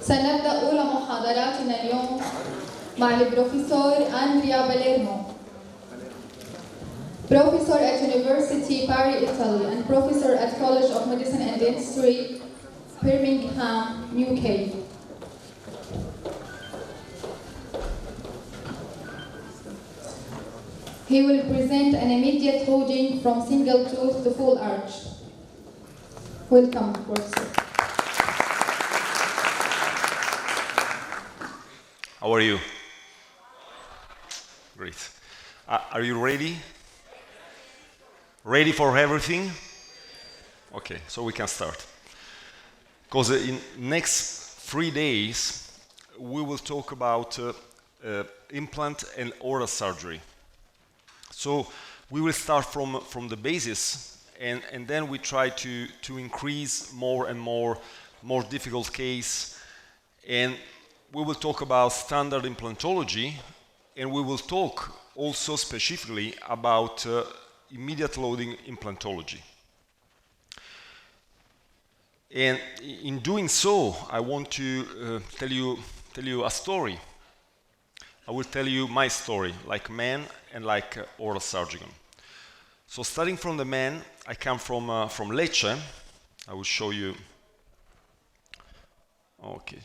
سنبدأ أولى محاضراتنا اليوم مع البروفيسور أندريا باليرمو. Professor at University Paris, Italy, and Professor at College of Medicine and Dentistry, Birmingham, UK. He will present an immediate holding from single tooth to full arch. Welcome, Professor. How are you? Great. Are you ready? Ready for everything? Okay, so we can start. Because in next 3 days, we will talk about implant and oral surgery. So we will start from the basis, and then we try to increase more and more difficult case, and we will talk about standard implantology, and we will talk also specifically about immediate loading implantology. And in doing so, I want to tell you a story. I will tell you my story, like man and like oral surgeon. So starting from the man, I come from Lecce. I will show you. Okay.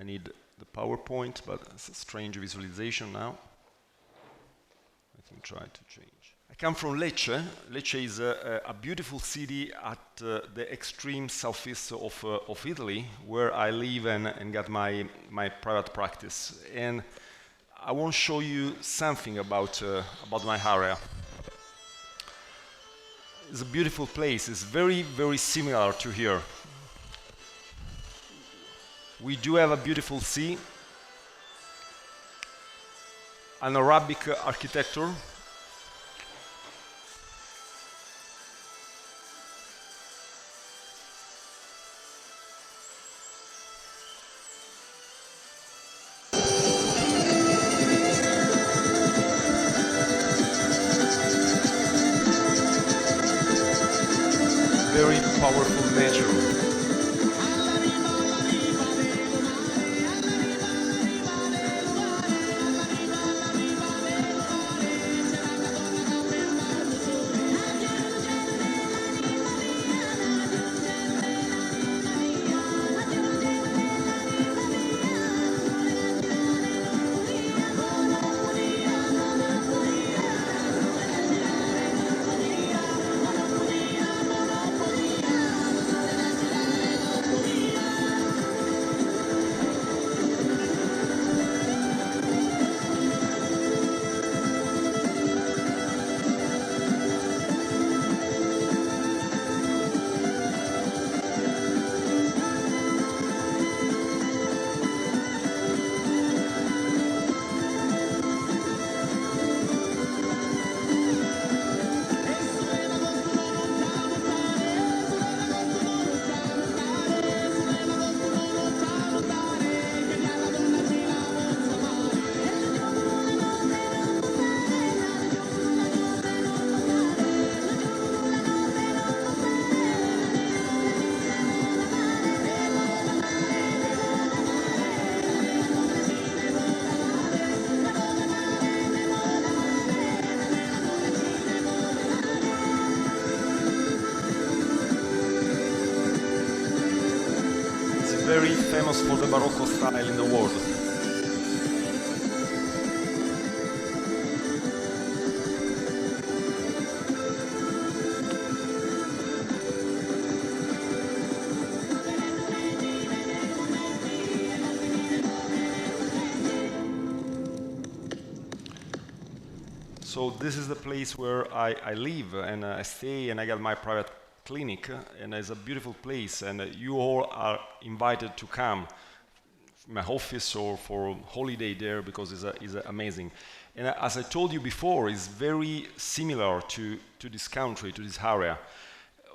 I need the PowerPoint, but it's a strange visualization now. Let me try to change. I come from Lecce. Lecce is a beautiful city at the extreme southeast of Italy, where I live and got my private practice. And I want to show you something about my area. It's a beautiful place. It's very, very similar to here. We do have a beautiful sea, an Arabic architecture, very powerful nature. Very famous for the Baroque style in the world. So this is the place where I live and I stay, and I got my private clinic, and it's a beautiful place, and you all are invited to come to my office or for holiday there, because it's amazing. And as I told you before, it's very similar to this country, to this area.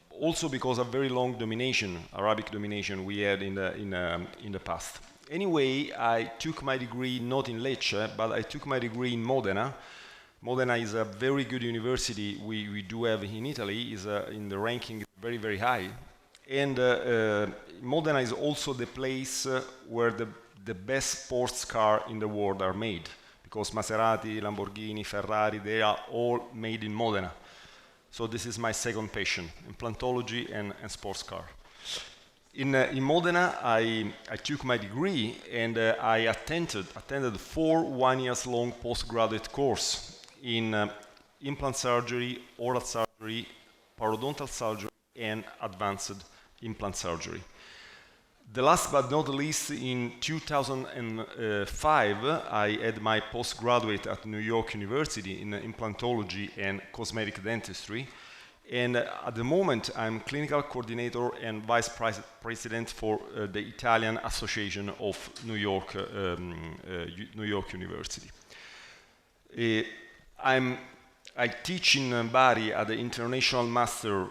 Also because of very long domination, Arabic domination we had in the past. Anyway, I took my degree not in Lecce, but I took my degree in Modena. Modena is a very good university we do have in Italy. Is in the ranking very, very high. And Modena is also the place where the best sports cars in the world are made, because Maserati, Lamborghini, Ferrari, they are all made in Modena. So this is my second passion, implantology and sports car. In Modena, I took my degree, and I attended 4 one-year-long postgraduate course in implant surgery, oral surgery, periodontal surgery, and advanced implant surgery. The last but not least, in 2005, I had my postgraduate at New York University in implantology and cosmetic dentistry. And at the moment, I'm clinical coordinator and vice president for the Italian Association of New York University. I teach in Bari at the International Master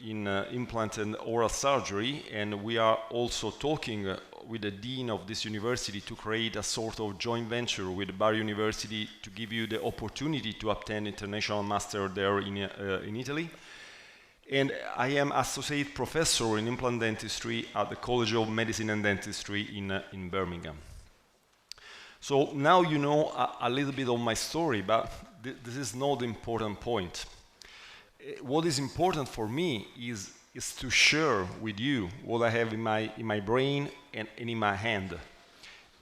in Implant and Oral Surgery, and we are also talking with the dean of this university to create a sort of joint venture with Bari University to give you the opportunity to obtain International Master there in Italy. And I am associate professor in implant dentistry at the College of Medicine and Dentistry in Birmingham. So now you know a little bit of my story, but this is not the important point. What is important for me is to share with you what I have in my brain and in my hand.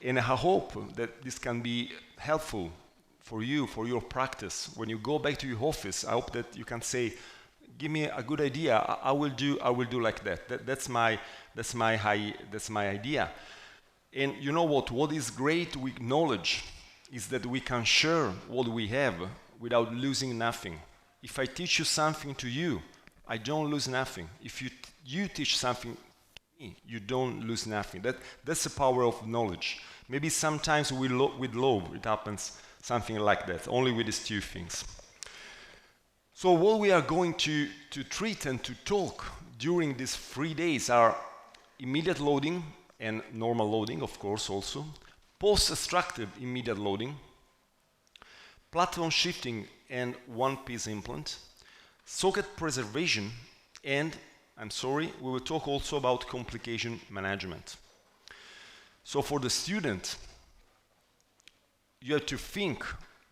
And I hope that this can be helpful for you, for your practice. When you go back to your office, I hope that you can say, give me a good idea, I will do like that. That's my idea. And you know what is great with knowledge is that we can share what we have without losing nothing. If I teach you something to you, I don't lose nothing. If you teach something to me, you don't lose nothing. That's the power of knowledge. Maybe sometimes with law it happens something like that, only with these two things. So what we are going to treat and to talk during these 3 days are immediate loading and normal loading, of course, also, post-extractive immediate loading, platform shifting and one-piece implant, socket preservation, and, we will talk also about complication management. So for the student, you have to think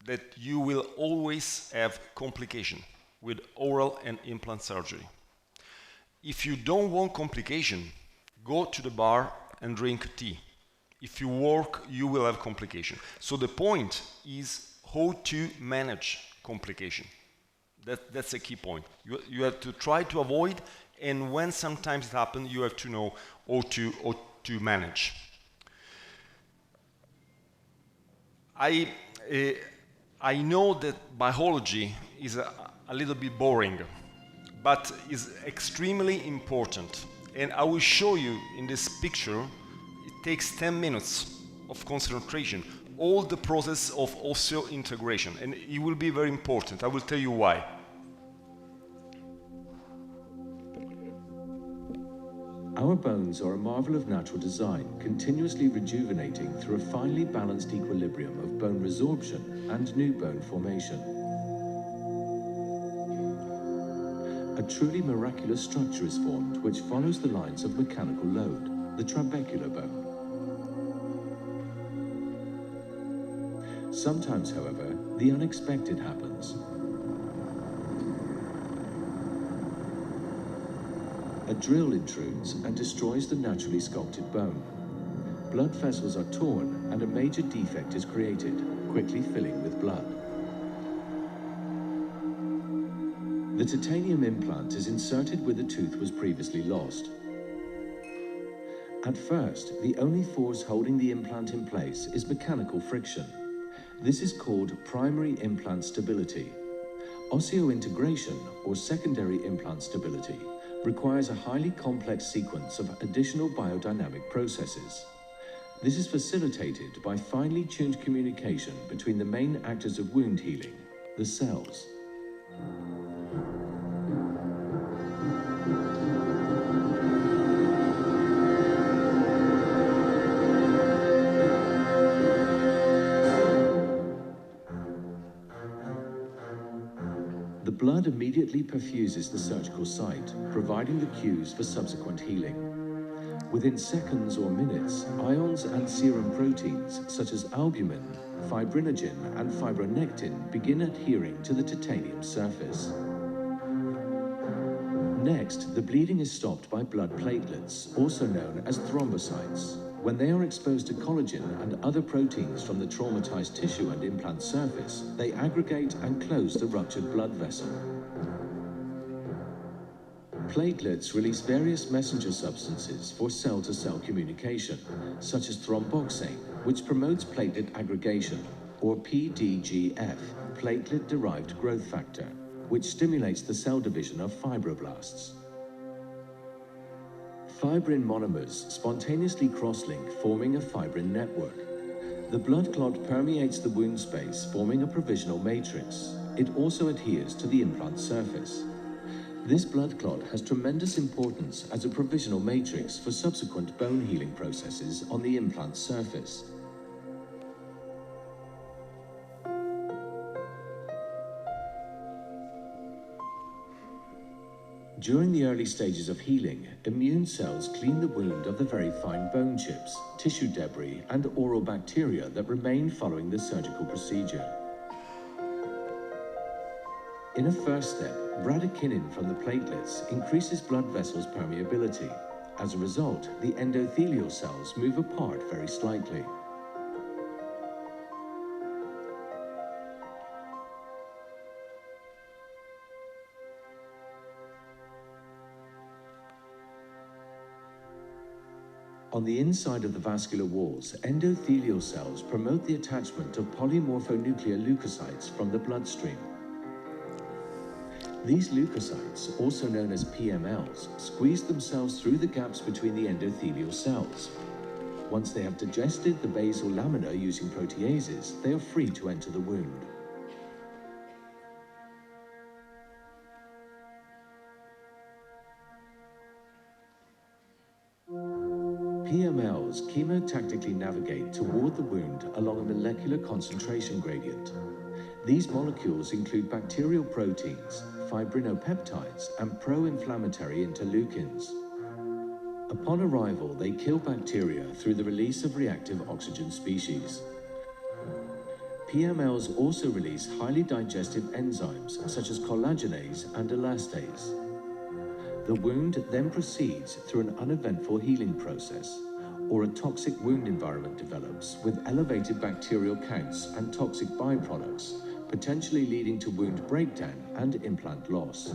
that you will always have complication with oral and implant surgery. If you don't want complication, go to the bar and drink tea. If you work, you will have complication. So the point is how to manage complication. That's a key point. You have to try to avoid, and when sometimes it happens, you have to know how to manage. I know that biology is a little bit boring, but is extremely important. And I will show you in this picture, it takes 10 minutes of concentration, all the process of osseointegration, and it will be very important. I will tell you why. Our bones are a marvel of natural design, continuously rejuvenating through a finely balanced equilibrium of bone resorption and new bone formation. A truly miraculous structure is formed which follows the lines of mechanical load, the trabecular bone. Sometimes, however, the unexpected happens. A drill intrudes and destroys the naturally sculpted bone. Blood vessels are torn and a major defect is created, quickly filling with blood. The titanium implant is inserted where the tooth was previously lost. At first, the only force holding the implant in place is mechanical friction. This is called primary implant stability. Osseointegration, or secondary implant stability, requires a highly complex sequence of additional biodynamic processes. This is facilitated by finely tuned communication between the main actors of wound healing, the cells. The blood immediately perfuses the surgical site, providing the cues for subsequent healing. Within seconds or minutes, ions and serum proteins such as albumin, fibrinogen, and fibronectin begin adhering to the titanium surface. Next, the bleeding is stopped by blood platelets, also known as thrombocytes. When they are exposed to collagen and other proteins from the traumatized tissue and implant surface, they aggregate and close the ruptured blood vessel. Platelets release various messenger substances for cell-to-cell communication, such as thromboxane, which promotes platelet aggregation, or PDGF, platelet-derived growth factor, which stimulates the cell division of fibroblasts. Fibrin monomers spontaneously cross-link, forming a fibrin network. The blood clot permeates the wound space, forming a provisional matrix. It also adheres to the implant surface. This blood clot has tremendous importance as a provisional matrix for subsequent bone healing processes on the implant surface. During the early stages of healing, immune cells clean the wound of the very fine bone chips, tissue debris, and oral bacteria that remain following the surgical procedure. In a first step, bradykinin from the platelets increases blood vessels' permeability. As a result, the endothelial cells move apart very slightly. On the inside of the vascular walls, endothelial cells promote the attachment of polymorphonuclear leukocytes from the bloodstream. These leukocytes, also known as PMLs, squeeze themselves through the gaps between the endothelial cells. Once they have digested the basal lamina using proteases, they are free to enter the wound. PMLs chemotactically navigate toward the wound along a molecular concentration gradient. These molecules include bacterial proteins, fibrinopeptides, and pro-inflammatory interleukins. Upon arrival, they kill bacteria through the release of reactive oxygen species. PMLs also release highly digestive enzymes such as collagenase and elastase. The wound then proceeds through an uneventful healing process, or a toxic wound environment develops with elevated bacterial counts and toxic byproducts, potentially leading to wound breakdown and implant loss.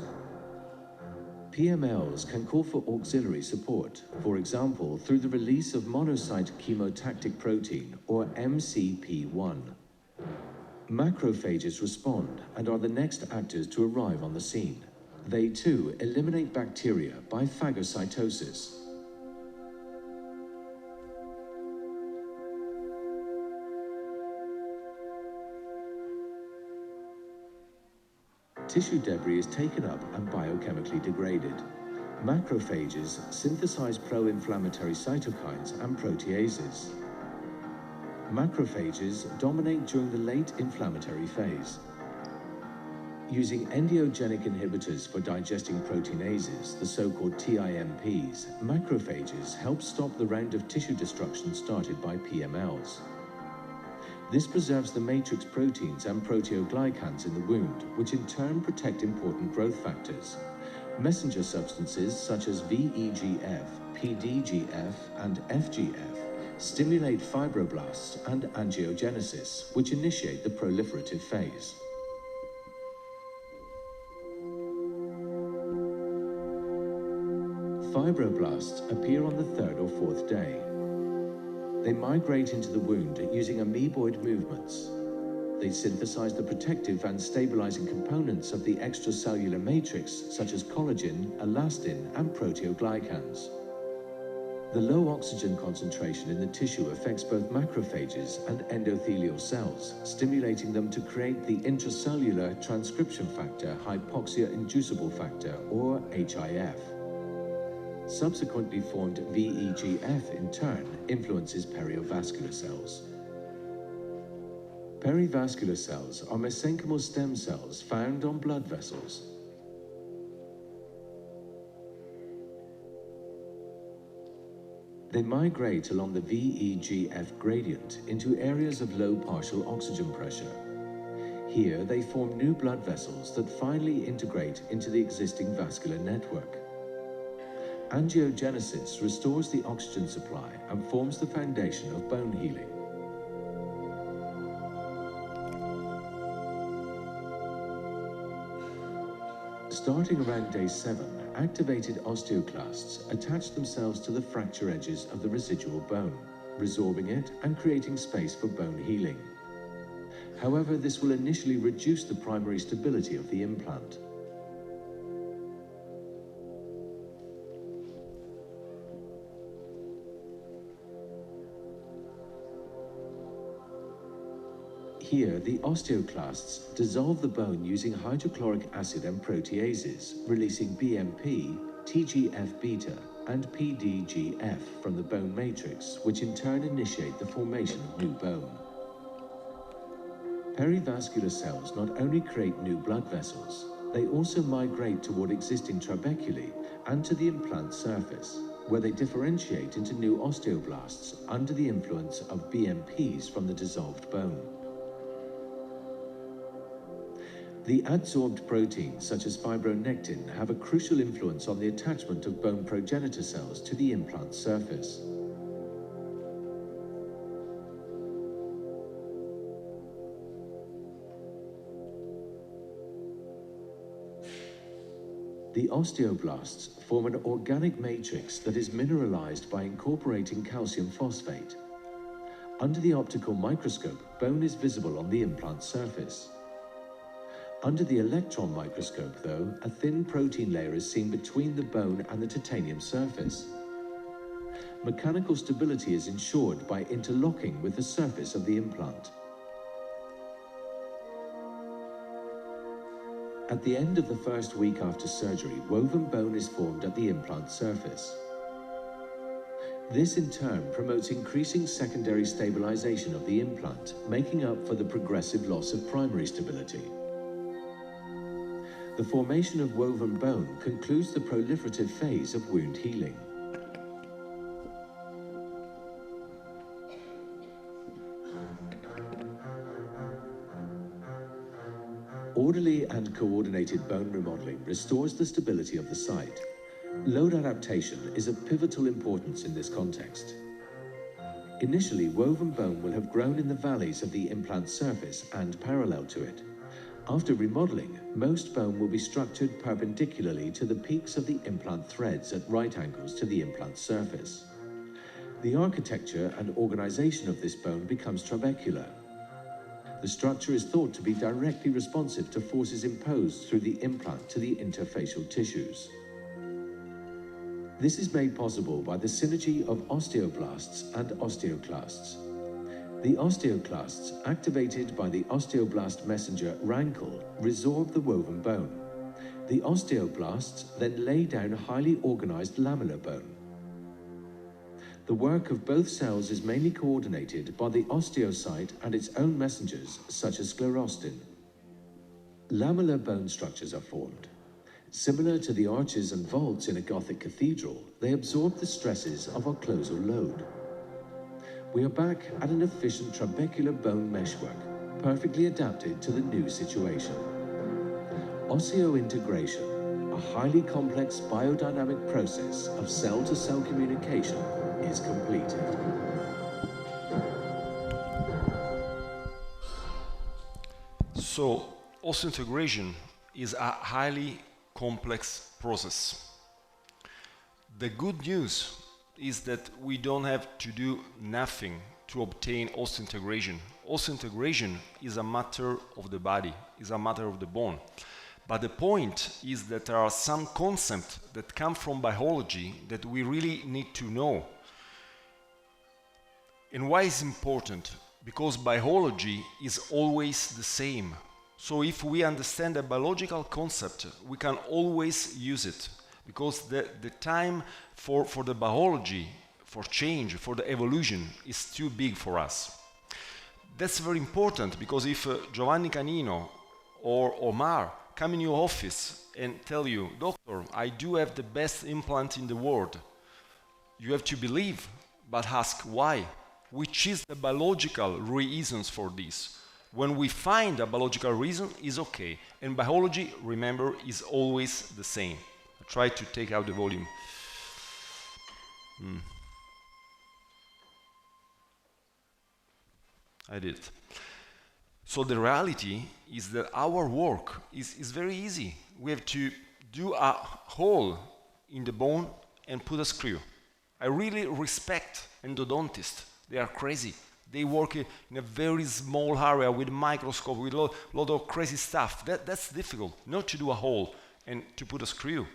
PMLs can call for auxiliary support, for example, through the release of monocyte chemotactic protein, or MCP1. Macrophages respond and are the next actors to arrive on the scene. They too eliminate bacteria by phagocytosis. Tissue debris is taken up and biochemically degraded. Macrophages synthesize pro-inflammatory cytokines and proteases. Macrophages dominate during the late inflammatory phase. Using endiogenic inhibitors for digesting proteinases, the so-called TIMPs, macrophages help stop the round of tissue destruction started by PMLs. This preserves the matrix proteins and proteoglycans in the wound, which in turn protect important growth factors. Messenger substances such as VEGF, PDGF, and FGF stimulate fibroblasts and angiogenesis, which initiate the proliferative phase. Fibroblasts appear on the third or fourth day. They migrate into the wound using amoeboid movements. They synthesize the protective and stabilizing components of the extracellular matrix, such as collagen, elastin, and proteoglycans. The low oxygen concentration in the tissue affects both macrophages and endothelial cells, stimulating them to create the intracellular transcription factor hypoxia-inducible factor, or HIF. Subsequently formed VEGF, in turn, influences periovascular cells. Perivascular cells are mesenchymal stem cells found on blood vessels. They migrate along the VEGF gradient into areas of low partial oxygen pressure. Here they form new blood vessels that finally integrate into the existing vascular network. Angiogenesis restores the oxygen supply and forms the foundation of bone healing. Starting around day 7, activated osteoclasts attach themselves to the fracture edges of the residual bone, resorbing it and creating space for bone healing. However, this will initially reduce the primary stability of the implant. Here, the osteoclasts dissolve the bone using hydrochloric acid and proteases, releasing BMP, TGF-beta, and PDGF from the bone matrix, which in turn initiate the formation of new bone. Perivascular cells not only create new blood vessels, they also migrate toward existing trabeculae and to the implant surface, where they differentiate into new osteoblasts under the influence of BMPs from the dissolved bone. The adsorbed proteins such as fibronectin have a crucial influence on the attachment of bone progenitor cells to the implant surface. The osteoblasts form an organic matrix that is mineralized by incorporating calcium phosphate. Under the optical microscope, bone is visible on the implant surface. Under the electron microscope, though, a thin protein layer is seen between the bone and the titanium surface. Mechanical stability is ensured by interlocking with the surface of the implant. At the end of the first week after surgery, woven bone is formed at the implant surface. This in turn promotes increasing secondary stabilization of the implant, making up for the progressive loss of primary stability. The formation of woven bone concludes the proliferative phase of wound healing. Orderly and coordinated bone remodeling restores the stability of the site. Load adaptation is of pivotal importance in this context. Initially, woven bone will have grown in the valleys of the implant surface and parallel to it. After remodeling, most bone will be structured perpendicularly to the peaks of the implant threads at right angles to the implant surface. The architecture and organization of this bone becomes trabecular. The structure is thought to be directly responsive to forces imposed through the implant to the interfacial tissues. This is made possible by the synergy of osteoblasts and osteoclasts. The osteoclasts, activated by the osteoblast messenger rankle, resorb the woven bone. The osteoblasts then lay down highly organized lamellar bone. The work of both cells is mainly coordinated by the osteocyte and its own messengers, such as sclerostin. Lamellar bone structures are formed. Similar to the arches and vaults in a Gothic cathedral, they absorb the stresses of occlusal load. We are back at an efficient trabecular bone meshwork, perfectly adapted to the new situation. Osseointegration, a highly complex biodynamic process of cell-to-cell communication, is completed. So, osseointegration is a highly complex process. The good news is that we don't have to do nothing to obtain osseointegration. Osseointegration is a matter of the body, is a matter of the bone. But the point is that there are some concepts that come from biology that we really need to know. And why is it important? Because biology is always the same. So if we understand a biological concept, we can always use it. Because the time for the biology, for change, for the evolution is too big for us. That's very important, because if Giovanni Canino or Omar come in your office and tell you, doctor, I do have the best implant in the world, you have to believe, but ask why, which is the biological reasons for this. When we find a biological reason, is okay. And biology, remember, is always the same. I try to take out the volume. I did. So the reality is that our work is very easy. We have to do a hole in the bone and put a screw. I really respect endodontists. They are crazy. They work in a very small area with a microscope, with a lot of crazy stuff. That's difficult, not to do a hole and to put a screw.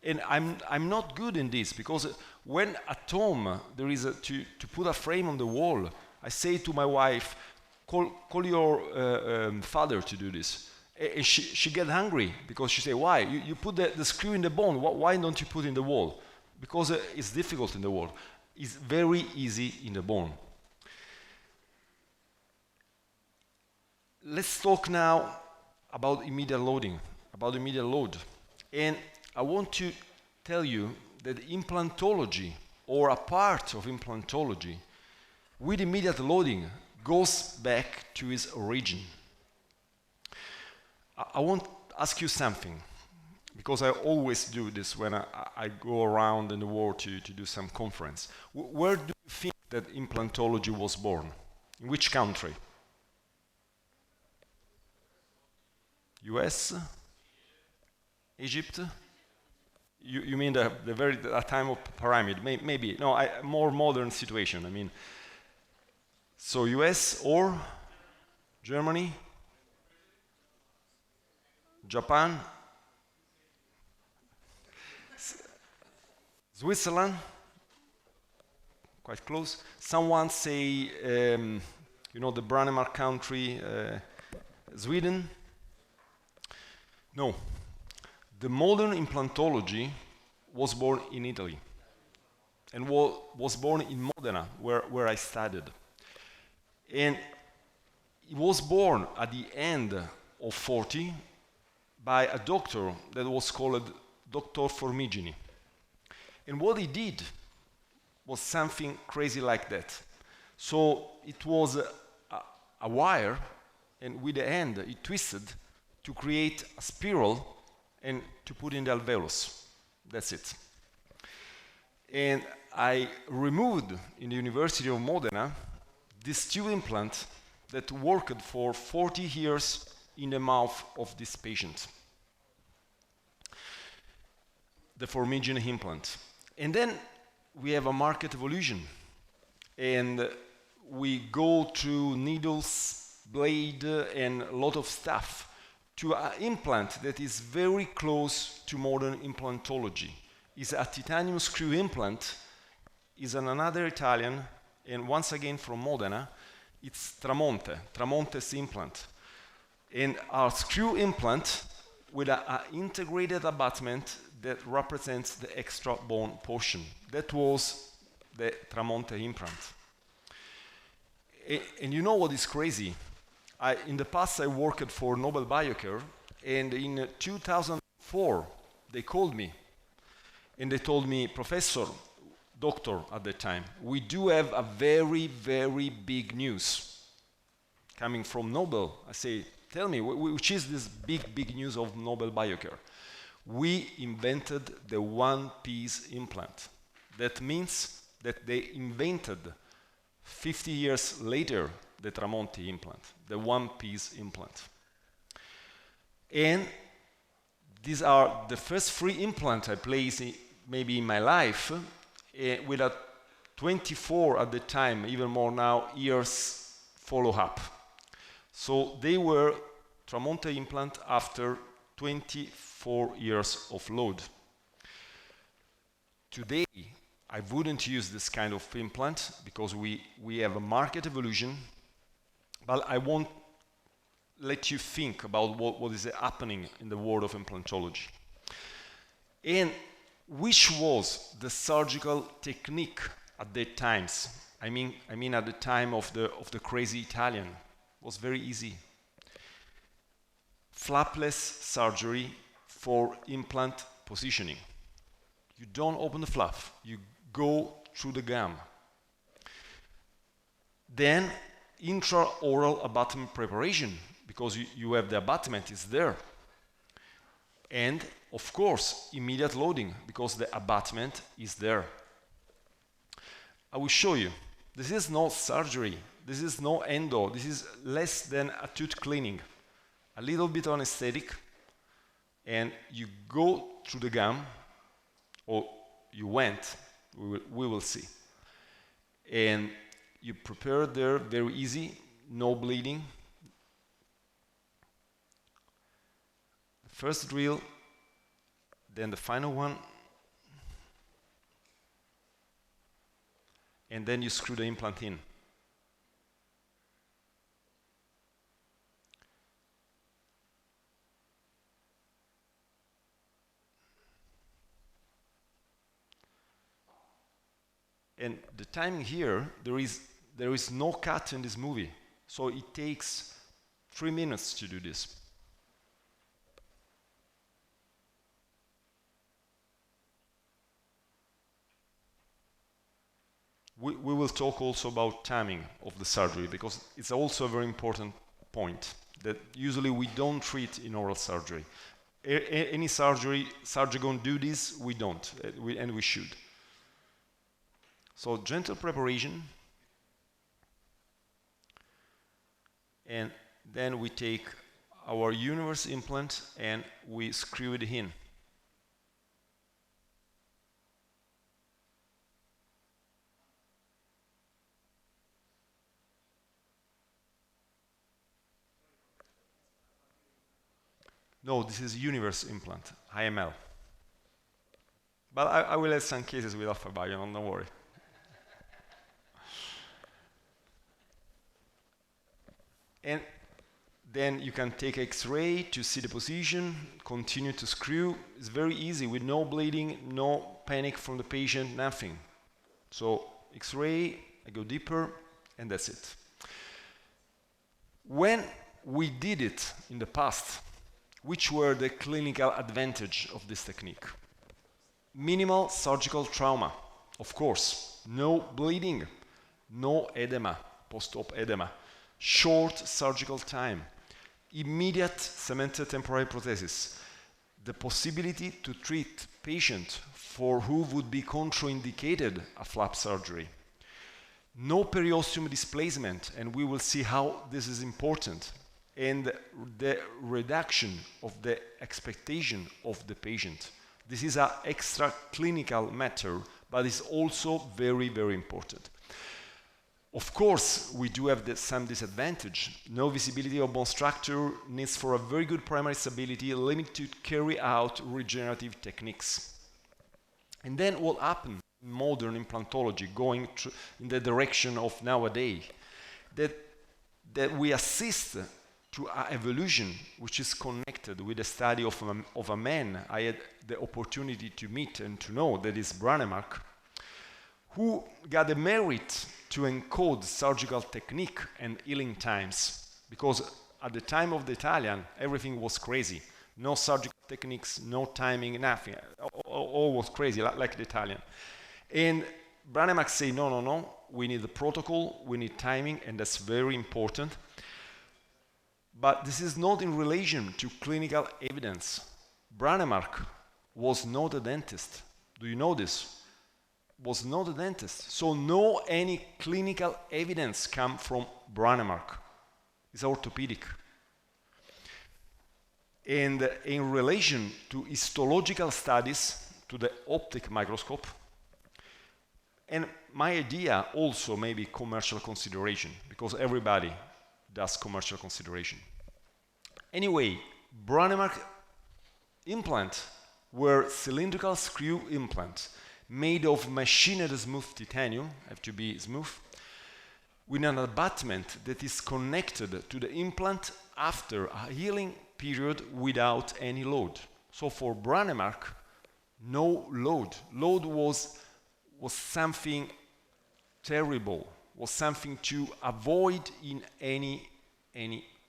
And I'm not good in this, because when at home there is to put a frame on the wall, I say to my wife, call your father to do this. And she get angry, because she say, why? You put the screw in the bone, why don't you put in the wall? Because it's difficult in the wall. It's very easy in the bone. Let's talk now about immediate loading, about immediate load. And I want to tell you that implantology, or a part of implantology, with immediate loading goes back to its origin. I want to ask you something, because I always do this when I go around in the world to do some conference. Where do you think that implantology was born? In which country? US? Egypt? You mean the very time of pyramid? Maybe. No, more modern situation. I mean, so US or Germany? Japan? Switzerland? Quite close. Someone say, you know, the Brandenburg country, Sweden? No. The modern implantology was born in Italy, and was born in Modena, where I studied. And it was born at the end of 40 by a doctor that was called Dr. Formigini. And what he did was something crazy like that. So it was a wire, and with the end he twisted to create a spiral and to put in the alveolus. That's it. And I removed in the University of Modena this tube implant that worked for 40 years in the mouth of this patient, the Formigini implant. And then we have a market evolution, and we go through needles, blade, and a lot of stuff to an implant that is very close to modern implantology. It's a titanium screw implant. Is another Italian, and once again from Modena. It's Tramonte's implant. And our screw implant with an integrated abutment that represents the extra bone portion. That was the Tramonte implant. And you know what is crazy? In the past I worked for Nobel Biocare, and in 2004 they called me and they told me, Professor, doctor at the time, we do have a very, very big news coming from Nobel. I say, tell me, which is this big news of Nobel Biocare? We invented the one-piece implant. That means that they invented 50 years later the Tramonte implant, the one-piece implant. And these are the first free implant I placed maybe in my life, with a 24 at the time, even more now, years follow-up. So they were Tramonte implant after 24 years of load. Today, I wouldn't use this kind of implant because we have a market evolution, but I won't let you think about what is happening in the world of implantology. And which was the surgical technique at that times? I mean at the time of the crazy Italian. It was very easy. Flapless surgery for implant positioning. You don't open the flap, you go through the gum. Then intraoral abutment preparation, because you have the abutment, it's there. And of course, immediate loading, because the abutment is there. I will show you. This is no surgery, this is no endo, this is less than a tooth cleaning. A little bit of anesthetic, and you go through the gum, or you went, we will see. And you prepare there, very easy, no bleeding. First drill, then the final one, and then you screw the implant in. And the timing here, there is no cut in this movie, so it takes 3 minutes to do this. We will talk also about timing of the surgery, because it's also a very important point that usually we don't treat in oral surgery. Any surgery gonna do this, we don't, and we should. So gentle preparation, and then we take our universe implant and we screw it in. No, this is universe implant, IML. But I will have some cases with alpha bion, don't worry. And then you can take X-ray to see the position, continue to screw. It's very easy with no bleeding, no panic from the patient, nothing. So X-ray, I go deeper, and that's it. When we did it in the past, which were the clinical advantage of this technique? Minimal surgical trauma, of course, no bleeding, no edema, post-op edema, short surgical time, immediate cemented temporary prosthesis, the possibility to treat patient for who would be contraindicated a flap surgery, no periosteum displacement, and we will see how this is important, and the reduction of the expectation of the patient. This is an extra clinical matter, but it's also very, very important. Of course, we do have some disadvantage. No visibility of bone structure, needs for a very good primary stability, limit to carry out regenerative techniques. And then what happened in modern implantology, going in the direction of nowadays, that we assist to an evolution which is connected with the study of a man I had the opportunity to meet and to know, that is Branemark, who got the merit to encode surgical technique and healing times, because at the time of the Italian, everything was crazy. No surgical techniques, no timing, nothing. All was crazy, like the Italian. And Branemark say, no, we need the protocol, we need timing, and that's very important. But this is not in relation to clinical evidence. Branemark was not a dentist. Do you know this? Was not a dentist. So no any clinical evidence come from Branemark. It's orthopedic. And in relation to histological studies, to the optic microscope, and my idea also maybe commercial consideration, because everybody does commercial consideration. Anyway, Branemark implant were cylindrical screw implants made of machined smooth titanium, have to be smooth, with an abutment that is connected to the implant after a healing period without any load. So for Branemark, no load. Load was something terrible, was something to avoid in any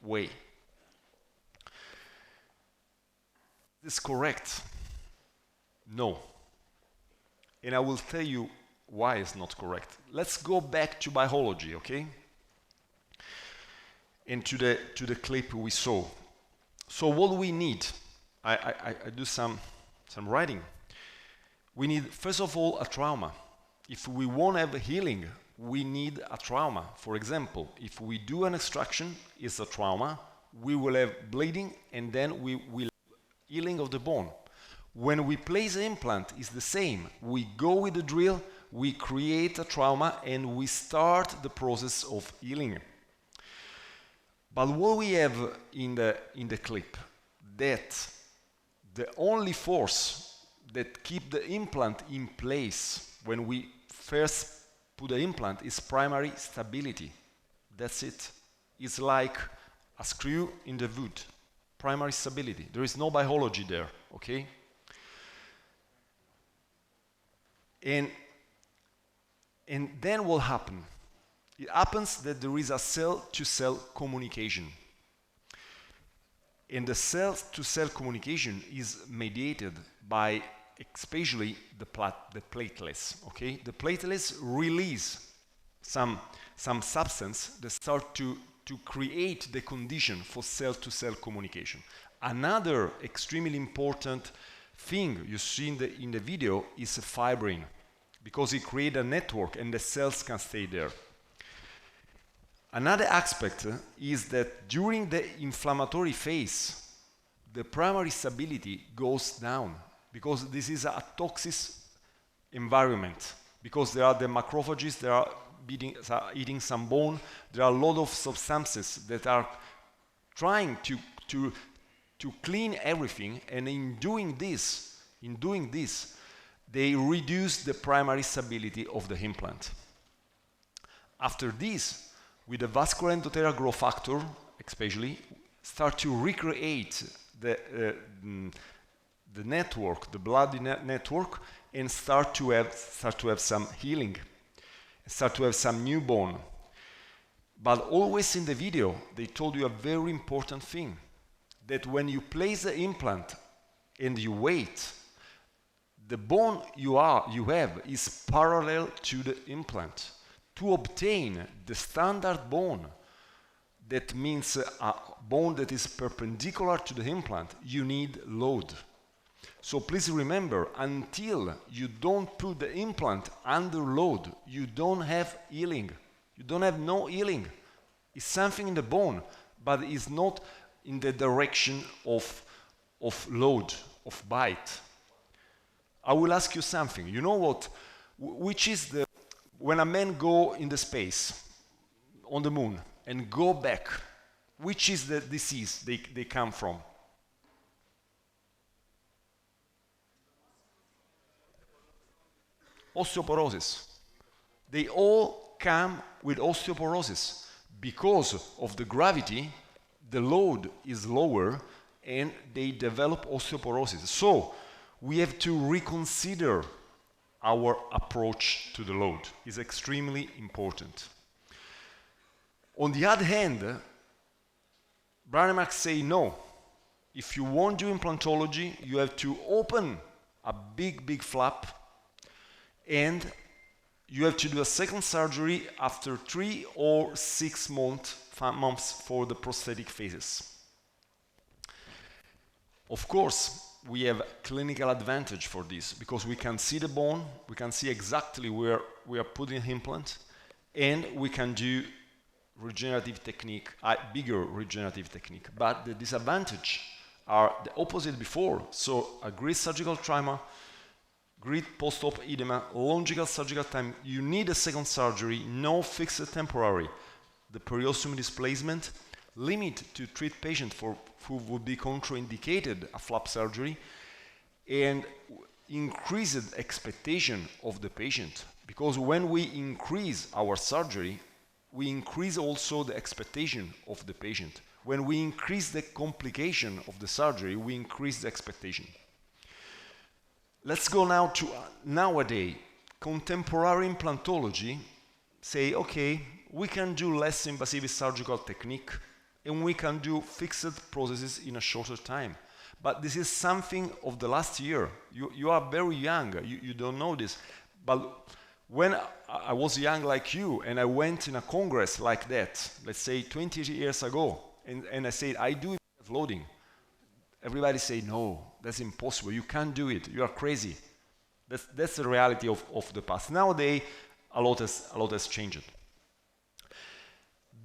way. Is this correct? No. And I will tell you why it's not correct. Let's go back to biology, okay? And to the clip we saw. So what we need, I do some writing. We need, first of all, a trauma. If we want to have a healing, we need a trauma. For example, if we do an extraction, it's a trauma, we will have bleeding, and then we will have healing of the bone. When we place an implant, it's the same. We go with the drill, we create a trauma, and we start the process of healing. But what we have in the clip, that the only force that keep the implant in place when we first put the implant is primary stability. That's it. It's like a screw in the wood. Primary stability. There is no biology there, okay? And then what happens? It happens that there is a cell-to-cell communication. And the cell-to-cell communication is mediated by especially the platelets, okay? The platelets release some substance that start to create the condition for cell-to-cell communication. Another extremely important thing you see in the video is fibrin, because it creates a network and the cells can stay there. Another aspect is that during the inflammatory phase, the primary stability goes down, because this is a toxic environment, because there are the macrophages that are eating some bone, there are a lot of substances that are trying to clean everything, and in doing this, they reduce the primary stability of the implant. After this, with the vascular endothelial growth factor, especially, start to recreate the network, the blood network, and start to have some healing, start to have some new bone. But always in the video, they told you a very important thing, that when you place the implant and you wait, the bone you have is parallel to the implant. To obtain the standard bone, that means a bone that is perpendicular to the implant, you need load. So please remember, until you don't put the implant under load, you don't have healing. You don't have no healing. It's something in the bone, but it's not in the direction of load, of bite. I will ask you something. You know what? Which is the... When a man go in the space, on the moon, and go back, which is the disease they come from? Osteoporosis. They all come with osteoporosis. Because of the gravity, the load is lower, and they develop osteoporosis. So, we have to reconsider our approach to the load. Is extremely important. On the other hand, Brannemark say no. If you want to do implantology, you have to open a big flap, and you have to do a second surgery after 3 or 6 months for the prosthetic phases. Of course, we have clinical advantage for this, because we can see the bone, we can see exactly where we are putting the implant, and we can do regenerative technique, bigger regenerative technique. But the disadvantage are the opposite before. So a great surgical trauma, great post-op edema, longical surgical time, you need a second surgery, no fixed temporary. The periosteum displacement, limit to treat patients who would be contraindicated a flap surgery, and increased expectation of the patient. Because when we increase our surgery, we increase also the expectation of the patient. When we increase the complication of the surgery, we increase the expectation. Let's go now to nowadays. Contemporary implantology say, okay, we can do less invasive surgical technique and we can do fixed processes in a shorter time. But this is something of the last year. You are very young, you don't know this. But when I was young like you and I went in a congress like that, let's say 20 years ago, and I said, I do immediate loading, everybody say, no, that's impossible, you can't do it, you are crazy. That's the reality of the past. Nowadays, a lot has changed.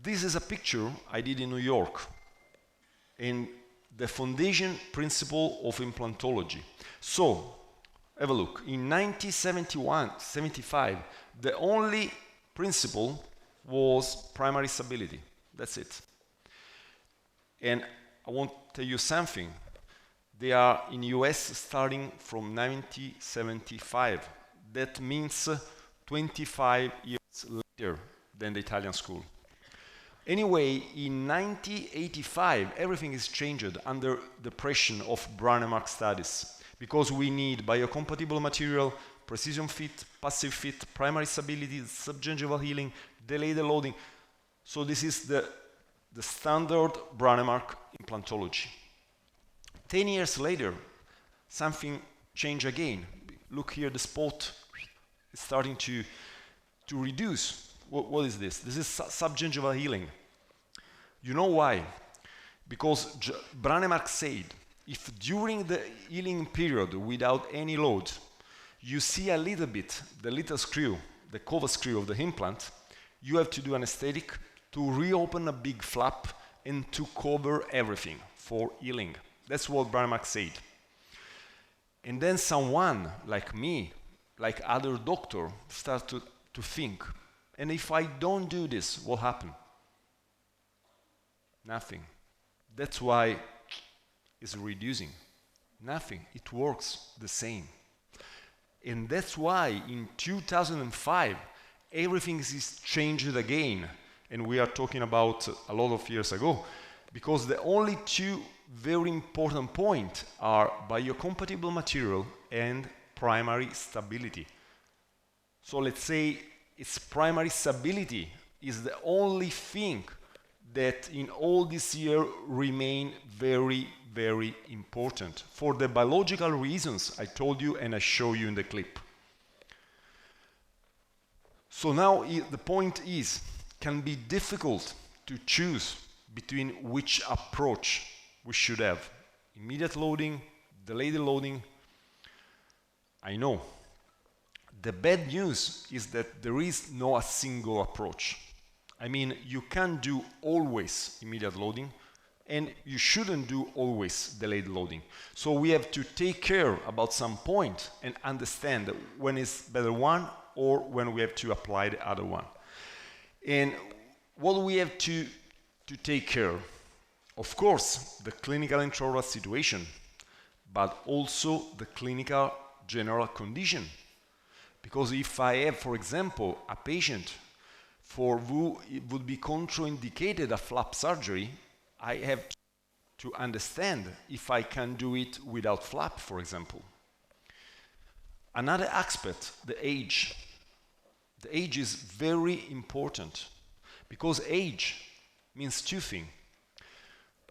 This is a picture I did in New York, in the foundation principle of implantology. So, have a look. In 1975, the only principle was primary stability. That's it. And I want to tell you something. They are in US starting from 1975. That means 25 years later than the Italian school. Anyway, in 1985, everything is changed under the pressure of Brånemark studies, because we need biocompatible material, precision fit, passive fit, primary stability, subgingival healing, delayed loading. So this is the standard Brånemark implantology. 10 years later, something changed again. Look here, the spot is starting to reduce. What is this? This is subgingival healing. You know why? Because Brånemark said, if during the healing period without any load, you see a little bit, the little screw, the cover screw of the implant, you have to do anesthetic to reopen a big flap and to cover everything for healing. That's what Brånemark said. And then someone like me, like other doctor, start to think, and if I don't do this, what happens? Nothing. That's why it's reducing. Nothing. It works the same. And that's why in 2005, everything is changed again. And we are talking about a lot of years ago, because the only two very important points are biocompatible material and primary stability. So let's say its primary stability is the only thing that in all this year remain very, very important for the biological reasons I told you and I show you in the clip. So now the point is, can be difficult to choose between which approach we should have. Immediate loading, delayed loading. I know. The bad news is that there is no a single approach. I mean, you can't do always immediate loading, and you shouldn't do always delayed loading. So we have to take care about some point and understand when is better one or when we have to apply the other one. And what we have to take care, of course, the clinical intraoral situation, but also the clinical general condition. Because if I have, for example, a patient for who it would be contraindicated a flap surgery, I have to understand if I can do it without flap, for example. Another aspect, the age. The age is very important, because age means two things.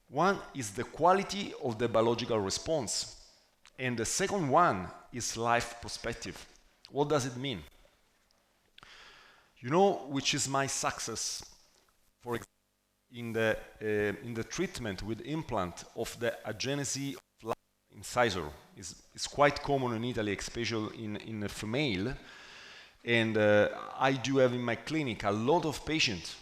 One is the quality of the biological response, and the second one is life perspective. What does it mean? You know which is my success, for example, in the treatment with implant of the agenesis of life incisor. It's quite common in Italy, especially in a female. And I do have in my clinic a lot of patients,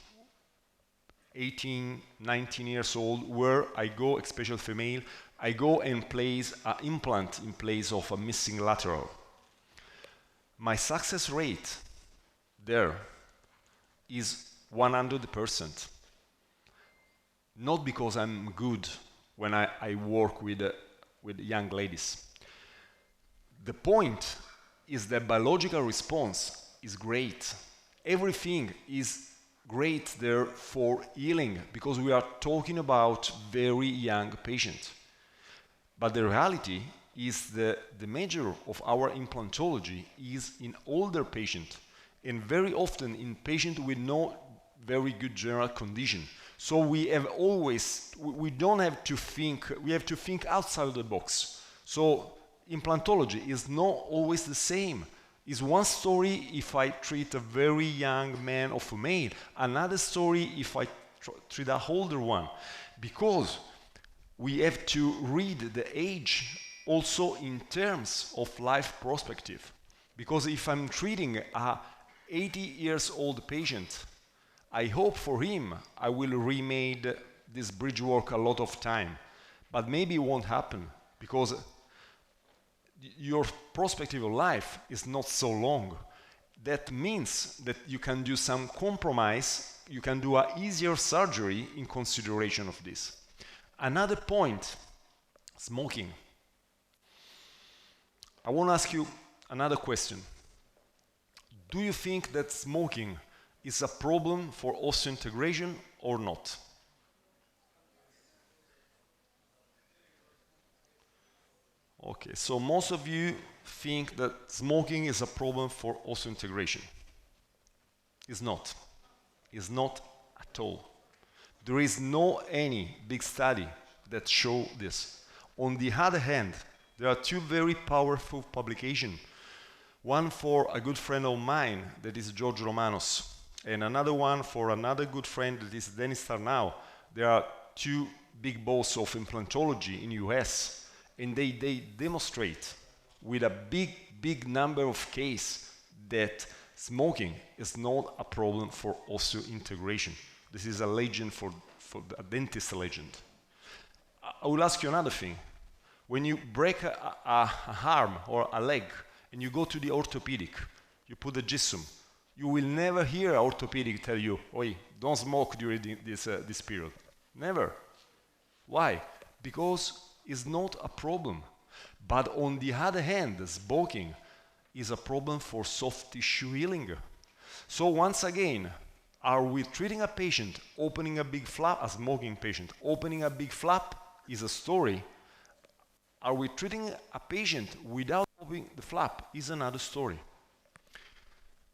18, 19 years old, where I go, especially female, I go and place an implant in place of a missing lateral. My success rate there is 100%. Not because I'm good when I work with young ladies. The point is the biological response is great. Everything is great there for healing, because we are talking about very young patients. But the reality is the major of our implantology is in older patients, and very often in patients with no very good general condition. So we have always, we don't have to think, we have to think outside the box. So implantology is not always the same. It's one story if I treat a very young man or female, another story if I treat an older one, because we have to read the age also in terms of life perspective. Because if I'm treating a 80 years old patient, I hope for him I will remade this bridge work a lot of time, but maybe it won't happen because your perspective of life is not so long. That means that you can do some compromise, you can do an easier surgery in consideration of this. Another point, smoking. I want to ask you another question. Do you think that smoking is a problem for osseointegration or not? Okay, so most of you think that smoking is a problem for osseointegration. It's not. It's not at all. There is no any big study that show this. On the other hand, there are two very powerful publications. One for a good friend of mine, that is George Romanos, and another one for another good friend, that is Dennis Tarnow. There are two big bosses of implantology in US, and they demonstrate with a big number of cases that smoking is not a problem for osseointegration. This is a legend for a dentist legend. I will ask you another thing. When you break a arm or a leg and you go to the orthopedic, you put a gypsum, you will never hear an orthopedic tell you, "Oi, don't smoke during this period." Never. Why? Because it's not a problem. But on the other hand, smoking is a problem for soft tissue healing. So once again, are we treating a patient opening a big flap, a smoking patient opening a big flap is a story. Are we treating a patient without opening the flap is another story.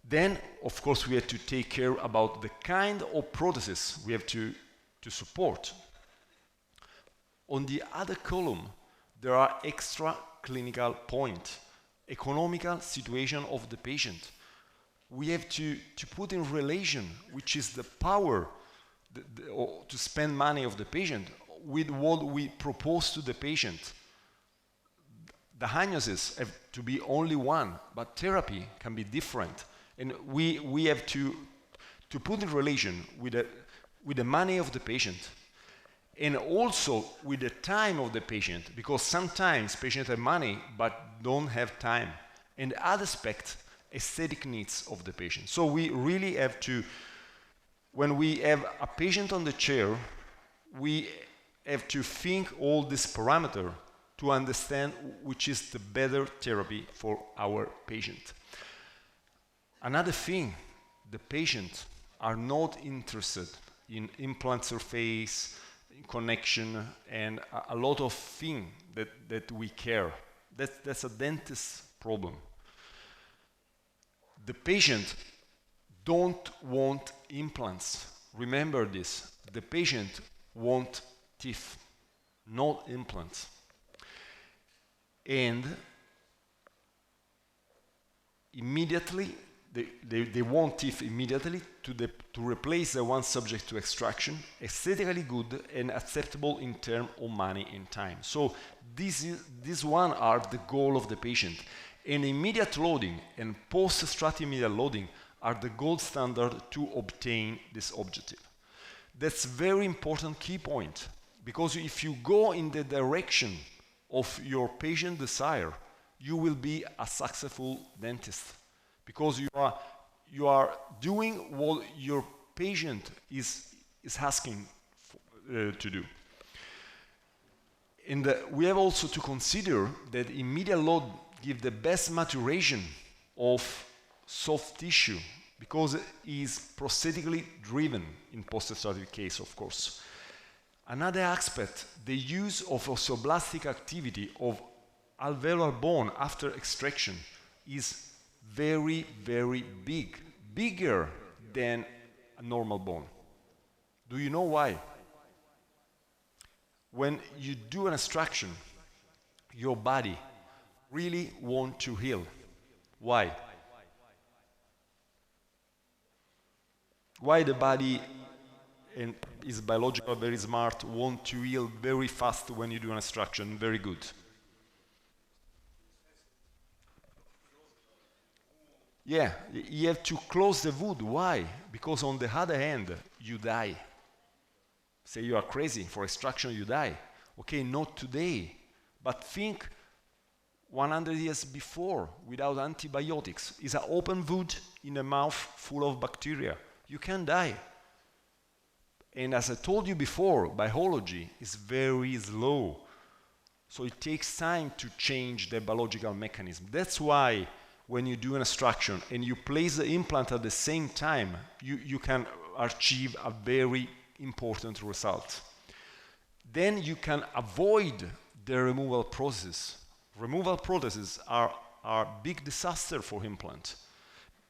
Then, of course, we have to take care about the kind of prosthesis we have to support. On the other column, there are extra clinical points, economical situation of the patient. We have to put in relation, which is the power to spend money of the patient with what we propose to the patient. The diagnosis have to be only one, but therapy can be different. And we have to put in relation with the money of the patient and also with the time of the patient, because sometimes patients have money but don't have time. And the other aspect, aesthetic needs of the patient. So we really have to, when we have a patient on the chair, we have to think all these parameters to understand which is the better therapy for our patient. Another thing, the patients are not interested in implant surface, in connection, and a lot of things that we care. That's a dentist's problem. The patient don't want implants. Remember this. The patient wants teeth, not implants. And immediately, they want teeth immediately to replace the one subject to extraction, aesthetically good and acceptable in terms of money and time. So these one are the goal of the patient. And immediate loading and post-extractive immediate loading are the gold standard to obtain this objective. That's very important key point, because if you go in the direction of your patient desire, you will be a successful dentist, because you are doing what your patient is asking to do. And we have also to consider that immediate load gives the best maturation of soft tissue, because it is prosthetically driven in post-extractive case, of course. Another aspect, the use of osteoblastic activity of alveolar bone after extraction is very, very big. bigger than a normal bone. Do you know why? When you do an extraction, your body really wants to heal. Why? Why the body and is biological, very smart, want to heal very fast when you do an extraction? Very good. Yeah, you have to close the wound. Why? Because on the other hand, you die. Say you are crazy, for extraction you die. Okay, not today, but think 100 years before, without antibiotics. It's an open wound in a mouth full of bacteria. You can die. And as I told you before, biology is very slow. So it takes time to change the biological mechanism. That's why when you do an extraction and you place the implant at the same time, you can achieve a very important result. Then you can avoid the removal process. Removal processes are a big disaster for implant.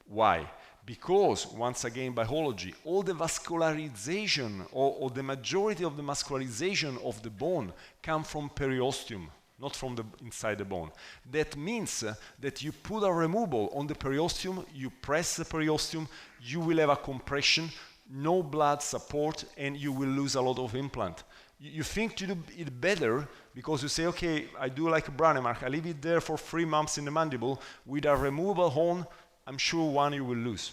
Why? Because, once again, biology, all the vascularization or the majority of the vascularization of the bone come from periosteum, not from the inside the bone. That means that you put a removable on the periosteum, you press the periosteum, you will have a compression, no blood support, and you will lose a lot of implant. You think to do it better because you say, okay, I do like a Brånemark, I leave it there for 3 months in the mandible, with a removable horn, I'm sure one you will lose.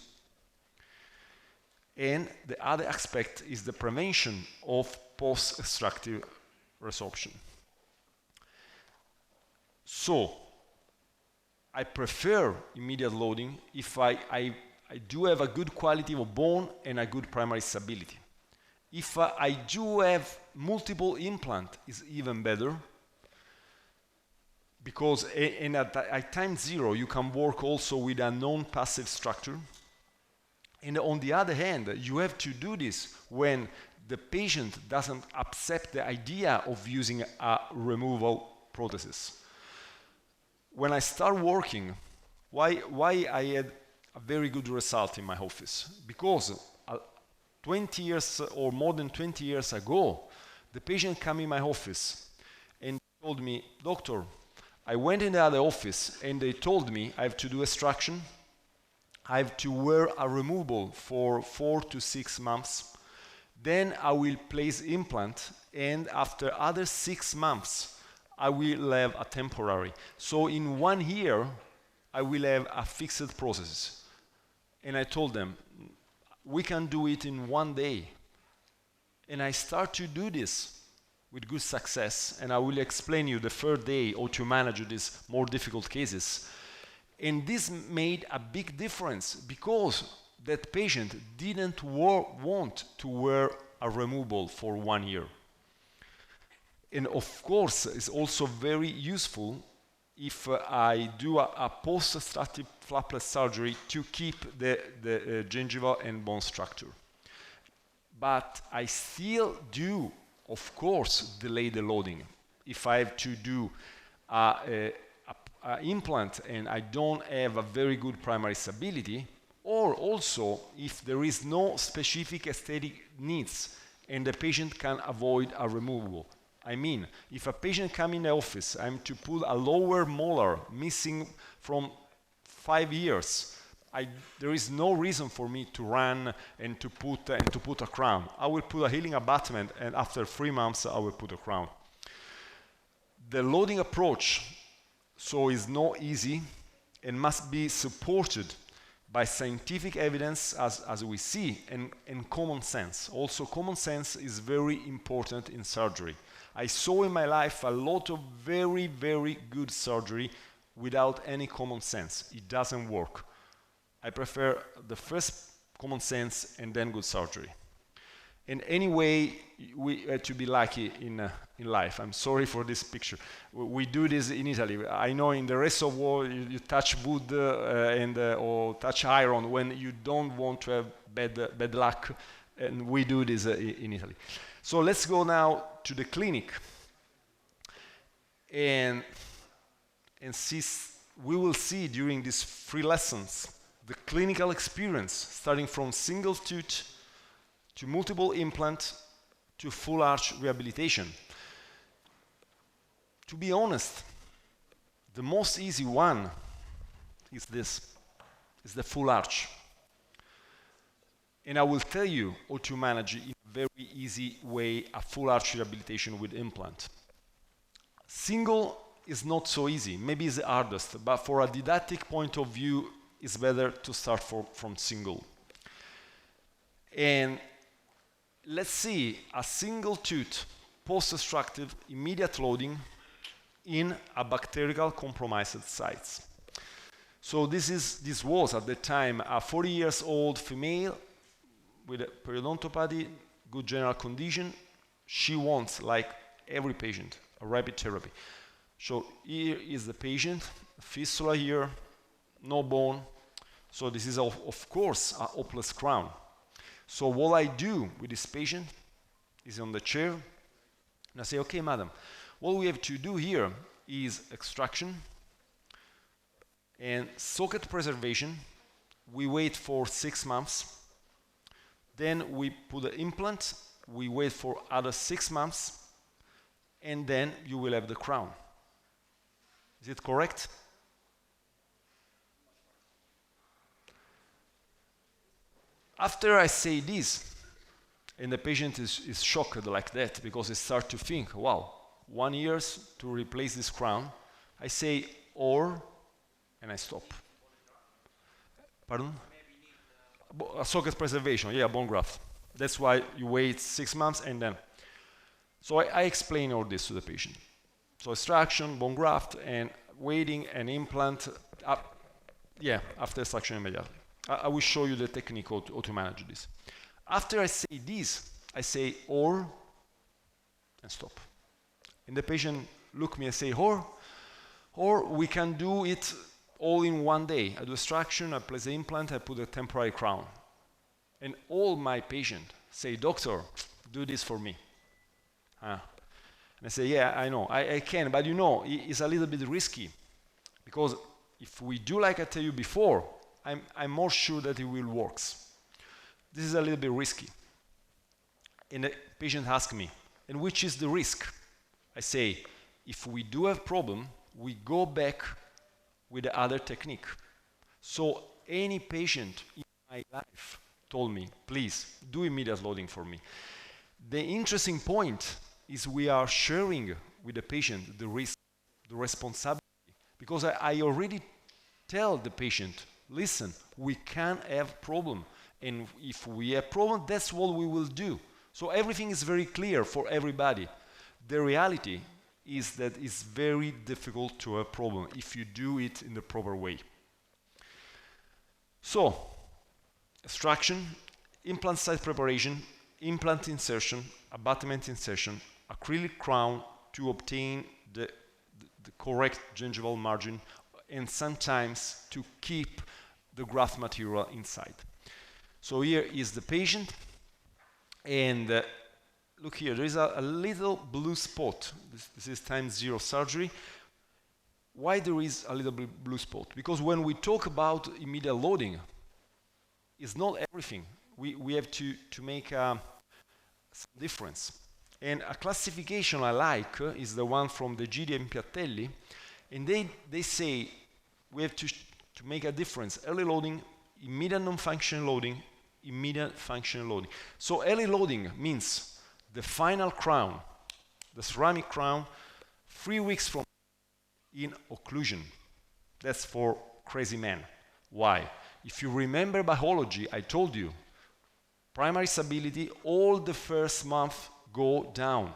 And the other aspect is the prevention of post-extractive resorption. So, I prefer immediate loading if I do have a good quality of bone and a good primary stability. If I do have multiple implants, it's even better, because at time zero you can work also with a non-passive structure. And on the other hand, you have to do this when the patient doesn't accept the idea of using a removal prosthesis. When I start working, why I had a very good result in my office? Because 20 years or more than 20 years ago, the patient came in my office and told me, "Doctor, I went in the other office and they told me I have to do extraction, I have to wear a removable for 4 to 6 months, then I will place implant, and after other 6 months, I will have a temporary. So in 1 year, I will have a fixed process." And I told them, we can do it in 1 day. And I start to do this with good success, and I will explain you the third day how to manage these more difficult cases. And this made a big difference because that patient didn't want to wear a removable for 1 year. And of course, it's also very useful if I do a post-extractive flapless surgery to keep the gingival and bone structure. But I still do, of course, delay the loading. If I have to do an implant and I don't have a very good primary stability, or also if there is no specific aesthetic needs and the patient can avoid a removable. I mean, if a patient comes in the office, I'm to put a lower molar missing from 5 years, there is no reason for me to run and to put a crown. I will put a healing abutment, and after 3 months, I will put a crown. The loading approach, so, is not easy and must be supported by scientific evidence, as we see, and common sense. Also, common sense is very important in surgery. I saw in my life a lot of very, very good surgery without any common sense. It doesn't work. I prefer the first common sense and then good surgery. And anyway, we had to be lucky in life. I'm sorry for this picture. We do this in Italy. I know in the rest of the world you touch wood or touch iron when you don't want to have bad luck, and we do this in Italy. So let's go now to the clinic and see. We will see during these 3 lessons the clinical experience, starting from single tooth to multiple implant to full arch rehabilitation. To be honest, the most easy one is this, is the full arch. And I will tell you how to manage in a very easy way a full arch rehabilitation with implant. Single is not so easy, maybe it's the hardest, but for a didactic point of view, it's better to start from single. And let's see a single tooth post-extractive immediate loading in a bacterial compromised sites. So this was at the time a 40 years old female with a periodontopathy, good general condition. She wants, like every patient, a rapid therapy. So here is the patient, fistula here, no bone. So this is of course a hopeless crown. So what I do with this patient is on the chair, and I say, okay, madam, what we have to do here is extraction and socket preservation. We wait for 6 months. Then we put the implant, we wait for other 6 months, and then you will have the crown. Is it correct? After I say this, and the patient is shocked like that because he starts to think, wow, 1 year to replace this crown, I say, or, and I stop. Pardon? A socket preservation, yeah, bone graft. That's why you wait 6 months and then. So I explain all this to the patient. So extraction, bone graft, and waiting an implant, after extraction immediately. I will show you the technique how to manage this. After I say this, I say or, and stop. And the patient look at me and say, or we can do it all in 1 day. I do extraction, I place the implant, I put a temporary crown. And all my patients say, doctor, do this for me. And I say, yeah, I know, I can, but you know, it's a little bit risky. Because if we do like I tell you before, I'm more sure that it will work. This is a little bit risky. And the patient asks me, and which is the risk? I say, if we do have problem, we go back with the other technique. So any patient in my life told me, please do immediate loading for me. The interesting point is we are sharing with the patient the risk, the responsibility, because I already tell the patient, listen, we can have problem, and if we have problem, that's what we will do. So everything is very clear for everybody. The reality is that it's very difficult to have problem if you do it in the proper way. So, extraction, implant site preparation, implant insertion, abutment insertion, acrylic crown to obtain the correct gingival margin, and sometimes to keep the graft material inside. So here is the patient, and look here, there is a little blue spot. This is ×0 surgery. Why there is a little blue spot? Because when we talk about immediate loading, it's not everything. We have to make some difference. And a classification I like is the one from the Gidi and Piattelli, and they say we have to make a difference. Early loading, immediate non-functional loading, immediate functional loading. So early loading means the final crown, the ceramic crown, 3 weeks from in occlusion. That's for crazy men. Why? If you remember biology, I told you, primary stability, all the first month go down.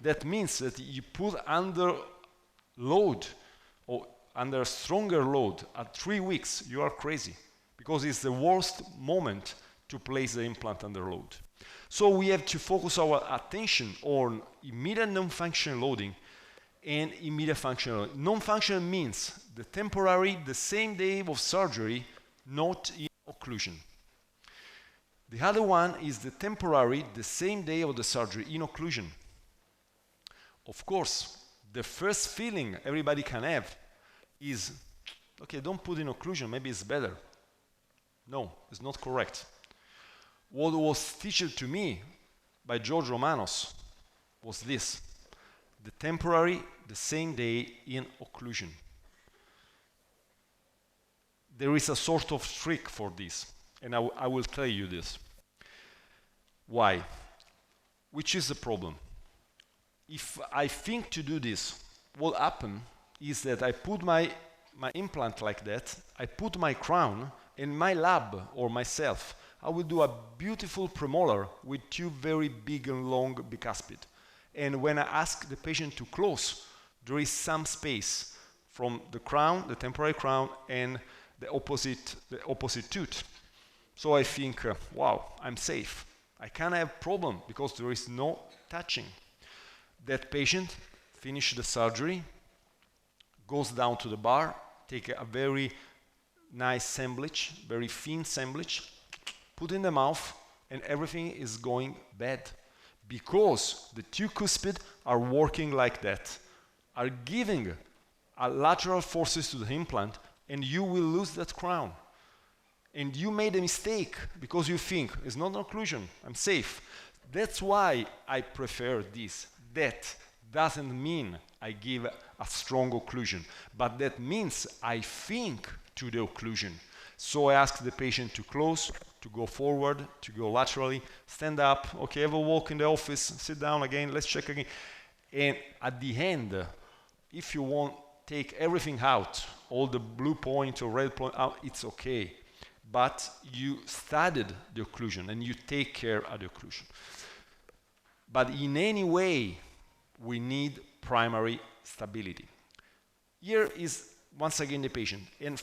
That means that you put under load or under stronger load at 3 weeks, you are crazy, because it's the worst moment to place the implant under load. So we have to focus our attention on immediate non-functional loading and immediate functional loading. Non-functional means the temporary, the same day of surgery, not in occlusion. The other one is the temporary, the same day of the surgery, in occlusion. Of course, the first feeling everybody can have is, Okay, don't put in occlusion, maybe it's better. No, it's not correct. What was taught to me by George Romanos was this: the temporary, the same day in occlusion. There is a sort of trick for this, and I will tell you this. Why? Which is the problem? If I think to do this, what happens is that I put my implant like that, I put my crown, in my lab or myself, I will do a beautiful premolar with two very big and long bicuspid. And when I ask the patient to close, there is some space from the crown, the temporary crown, and the opposite tooth. So I think, wow, I'm safe. I can't have problem because there is no touching. That patient finish the surgery, goes down to the bar, take a very nice assemblage, very thin assemblage, put in the mouth, and everything is going bad because the two cuspid are working like that, are giving a lateral forces to the implant, and you will lose that crown. And you made a mistake because you think it's not an occlusion, I'm safe. That's why I prefer this. That doesn't mean I give a strong occlusion, but that means I think to the occlusion. So I ask the patient to close, to go forward, to go laterally, stand up, okay, have a walk in the office, sit down again, let's check again. And at the end, if you want, take everything out, all the blue point or red point out, it's okay. But you studied the occlusion and you take care of the occlusion. But in any way, we need primary stability. Here is once again the patient, and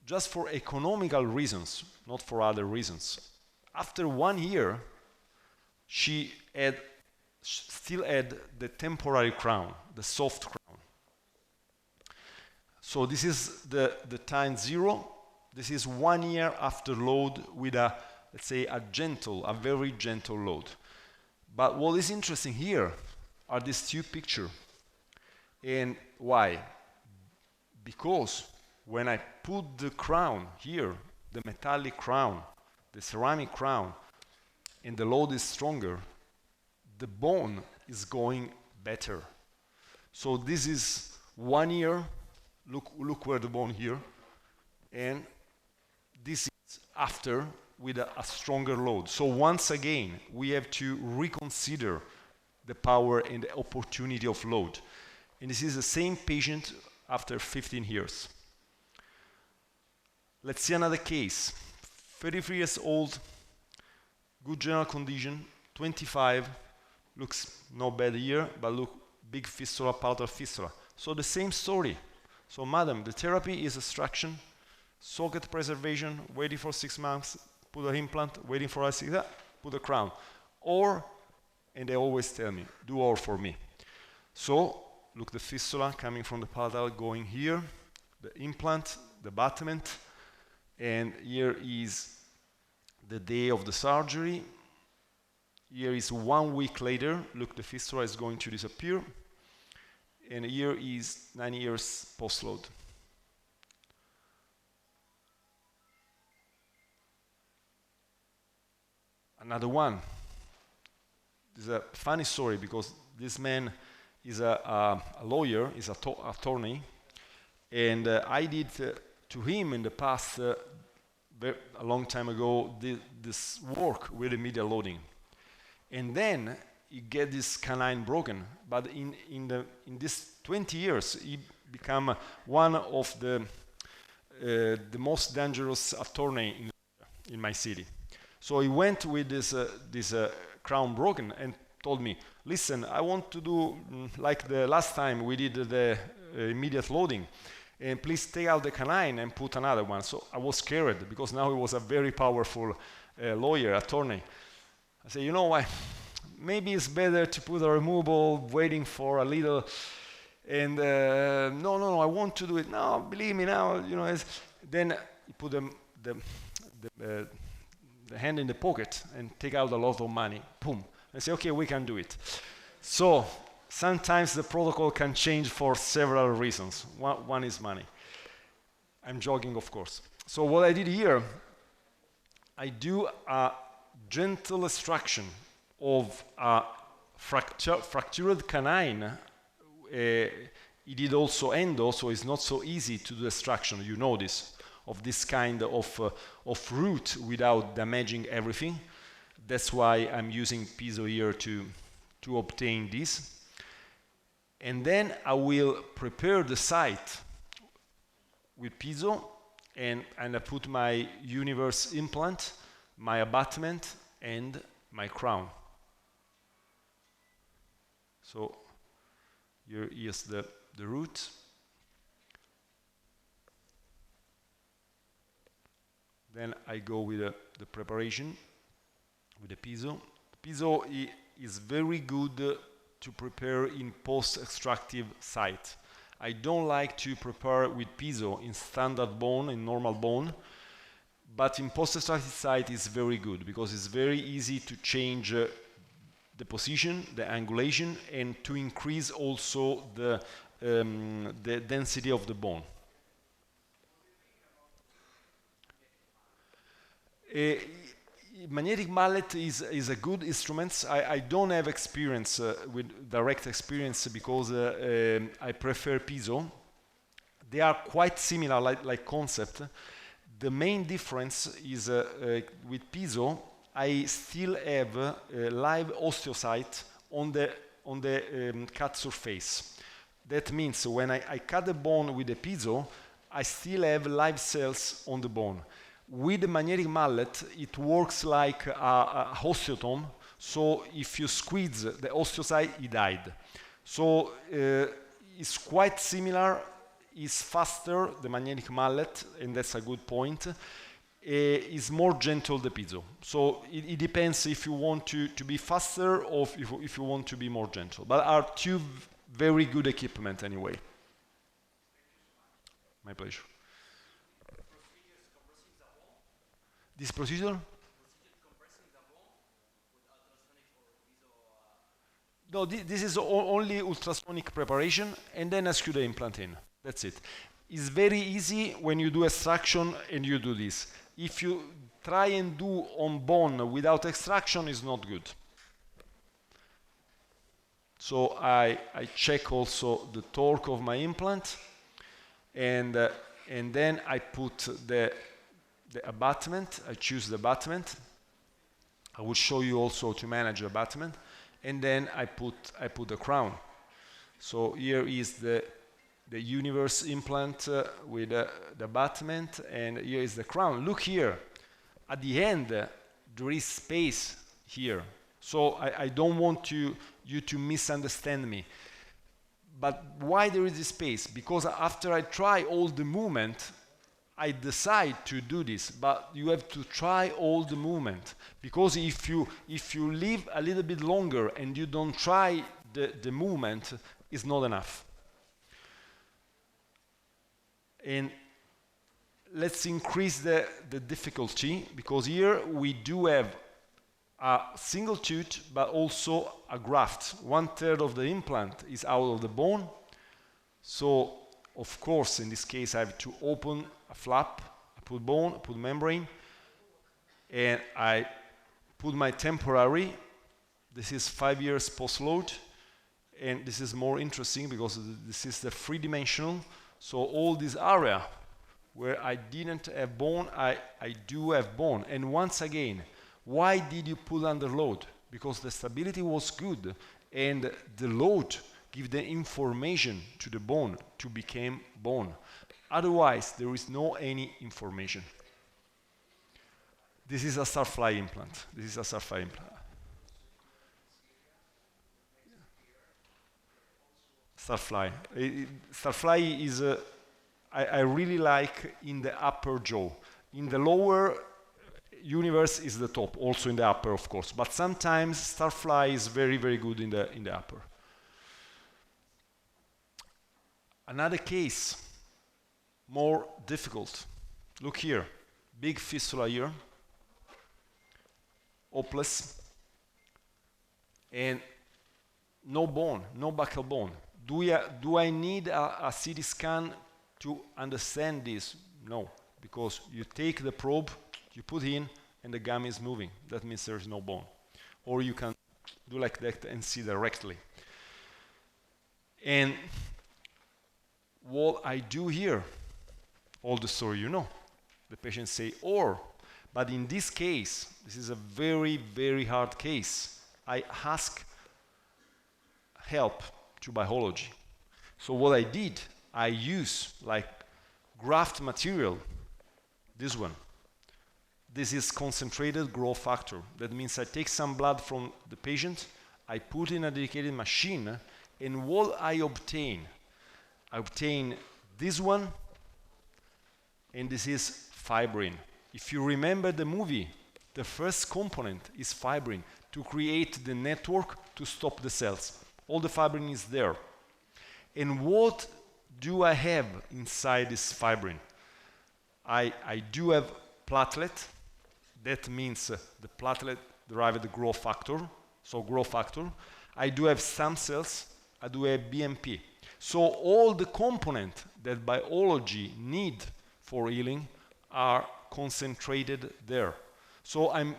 just for economical reasons, not for other reasons. After 1 year, she still had the temporary crown, the soft crown. So this is the time 0. This is 1 year after load with a, let's say, a very gentle load. But what is interesting here are these two pictures. And why? Because when I put the crown here, the metallic crown, the ceramic crown, and the load is stronger, the bone is going better. So this is 1 year, look where the bone here, and this is after with a stronger load. So once again, we have to reconsider the power and the opportunity of load. And this is the same patient after 15 years. Let's see another case. 33 years old, good general condition, 25, looks no bad here, but look, big fistula, palatal fistula. So the same story. So madam, the therapy is extraction, socket preservation, waiting for 6 months, put an implant, waiting for a 6 months, put a crown. Or, and they always tell me, do all for me. So, look, the fistula coming from the palatal going here, the implant, the abutment, and here is the day of the surgery. Here is 1 week later, look, the fistula is going to disappear. And here is 9 years post-load. Another one. This is a funny story because this man is a lawyer, is an attorney, and I did to him in the past, a long time ago, this work with immediate loading. And then he get this canine broken, but in this 20 years, he become one of the most dangerous attorney in my city. So he went with this crown broken and told me, listen, I want to do like the last time we did the immediate loading, and please take out the canine and put another one. So I was scared because now he was a very powerful lawyer, attorney. I said, you know what, maybe it's better to put a removable, waiting for a little, and no, I want to do it now, believe me now, you know. Then he put the hand in the pocket and take out a lot of money, boom. I say, okay, we can do it. So sometimes the protocol can change for several reasons. One is money. I'm joking, of course. So what I did here, I do a gentle extraction of a fractured canine. It did also endo, so it's not so easy to do extraction, you know this, of this kind of root without damaging everything. That's why I'm using piezo here to obtain this. And then I will prepare the site with piezo, and I put my universe implant, my abutment, and my crown. So here is the root. Then I go with the preparation, with the piezo. Piezo is very good to prepare in post-extractive site. I don't like to prepare with piezo in standard bone, in normal bone, but in post-extractive site it's very good because it's very easy to change the position, the angulation, and to increase also the density of the bone. Magnetic mallet is a good instrument. I don't have experience with direct experience because I prefer piezo. They are quite similar, like concept. The main difference is with piezo, I still have live osteocyte on the cut surface. That means when I cut the bone with the piezo, I still have live cells on the bone. With the magnetic mallet, it works like a osteotome, so if you squeeze the osteocyte, it died. So it's quite similar, it's faster, the magnetic mallet, and that's a good point. Is more gentle, the piezo. So it depends if you want to be faster or if you want to be more gentle. But are two very good equipment anyway. My pleasure. This procedure? No, this is only ultrasonic preparation, and then I screw the implant in. That's it. It's very easy when you do extraction and you do this. If you try and do on bone without extraction, it's not good. So I check also the torque of my implant, and then I put the abutment. I choose the abutment. I will show you also to manage the abutment, and then I put the crown. So here is the universe implant with the abutment, and here is the crown. Look here, at the end there is space here. So I don't want you to misunderstand me. But why there is this space? Because after I try all the movement, I decide to do this, but you have to try all the movement, because if you live a little bit longer and you don't try the movement, it's not enough. And let's increase the difficulty, because here we do have a single tooth, but also a graft. 1/3 of the implant is out of the bone, so of course in this case I have to open a flap, I put bone, I put membrane, and I put my temporary. This is 5 years post-load, and this is more interesting because this is the 3-dimensional. So all this area where I didn't have bone, I do have bone. And once again, why did you put under load? Because the stability was good, and the load give the information to the bone to become bone. Otherwise, there is no any information. This is a starfly implant. This is a starfly implant. Starfly. Starfly is, I really like in the upper jaw. In the lower, universe is the top, also in the upper, of course. But sometimes starfly is very, very good in the upper. Another case, more difficult. Look here, big fistula here, hopeless, and no bone, no buccal bone. Do I need a CT scan to understand this? No, because you take the probe, you put in, and the gum is moving. That means there's no bone. Or you can do like that and see directly. And what I do here, all the story you know. The patient say, or, but in this case, this is a very, very hard case. I ask help to biology. So what I did, I use like graft material, this one. This is concentrated growth factor. That means I take some blood from the patient, I put in a dedicated machine, and what I obtain this one, and this is fibrin. If you remember the movie, the first component is fibrin to create the network to stop the cells. All the fibrin is there. And what do I have inside this fibrin? I do have platelet. That means the platelet derived the growth factor. So growth factor. I do have stem cells. I do have BMP. So all the components that biology need for healing are concentrated there. So I'm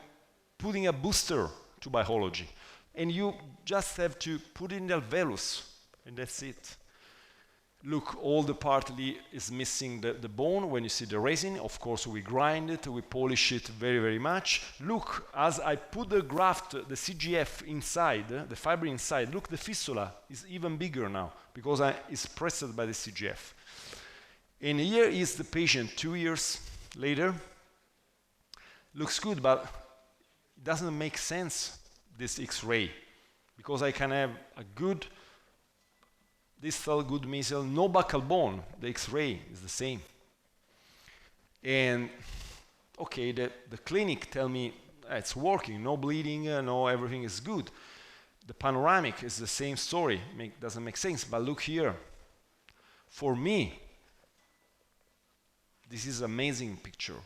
putting a booster to biology. And you just have to put in the alveolus, and that's it. Look, all the partly is missing the bone. When you see the resin, of course, we grind it, we polish it very, very much. Look, as I put the graft, the CGF inside, the fiber inside, look, the fistula is even bigger now because it's pressed by the CGF. And here is the patient 2 years later. Looks good, but it doesn't make sense, this X-ray, because I can have a good distal, good mesial, no buccal bone. The X-ray is the same. And okay, the clinic tell me it's working, no bleeding, no, everything is good. The panoramic is the same story, doesn't make sense, but look here. For me, this is an amazing picture.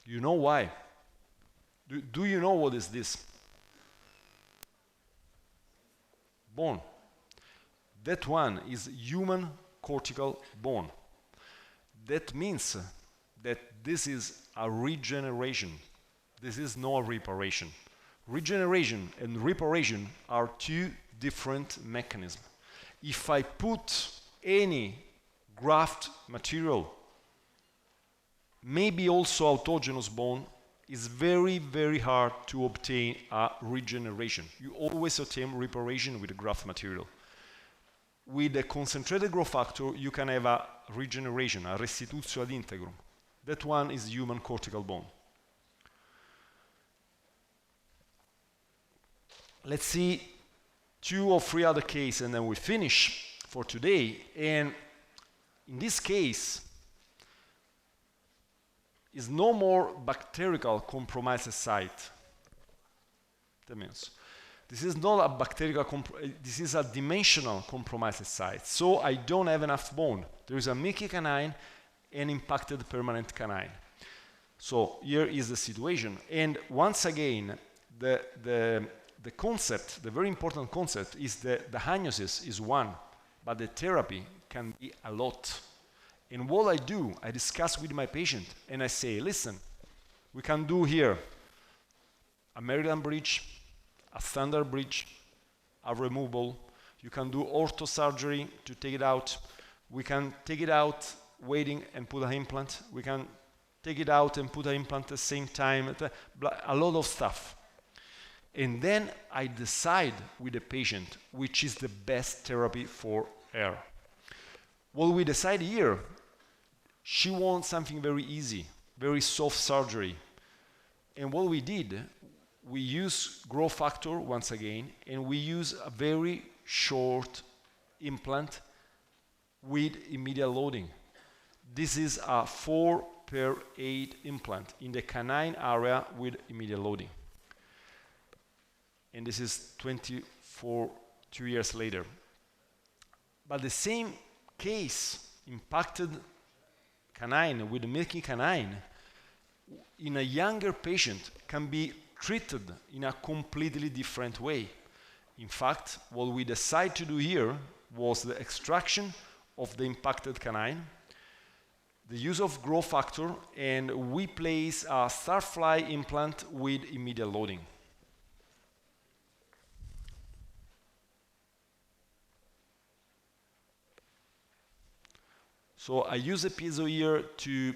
You know why? Do you know what is this? Bone. That one is human cortical bone. That means that this is a regeneration. This is not reparation. Regeneration and reparation are two different mechanisms. If I put any graft material, maybe also autogenous bone, is very, very hard to obtain a regeneration. You always obtain reparation with the graft material. With a concentrated growth factor, you can have a regeneration, a restitutio ad integrum. That one is human cortical bone. Let's see 2 or 3 other cases and then we finish for today. And in this case, is no more bacterial compromised site. That means this is not a bacterial, this is a dimensional compromised site. So I don't have enough bone. There is a milky canine and impacted permanent canine. So here is the situation. And once again, the concept, the very important concept is that the diagnosis is one, but the therapy can be a lot. And what I do, I discuss with my patient and I say, listen, we can do here a Maryland bridge, a standard bridge, a removable. You can do orthosurgery to take it out. We can take it out waiting and put an implant. We can take it out and put an implant at the same time. A lot of stuff. And then I decide with the patient which is the best therapy for her. What we decide here, she wants something very easy, very soft surgery. And what we did, we use growth factor once again, and we use a very short implant with immediate loading. This is a 4x8 implant in the canine area with immediate loading. And this is 2 years later. But the same case, impacted canine with a milky canine, in a younger patient can be treated in a completely different way. In fact, what we decided to do here was the extraction of the impacted canine, the use of growth factor, and we place a starfly implant with immediate loading. So I use the piezo here to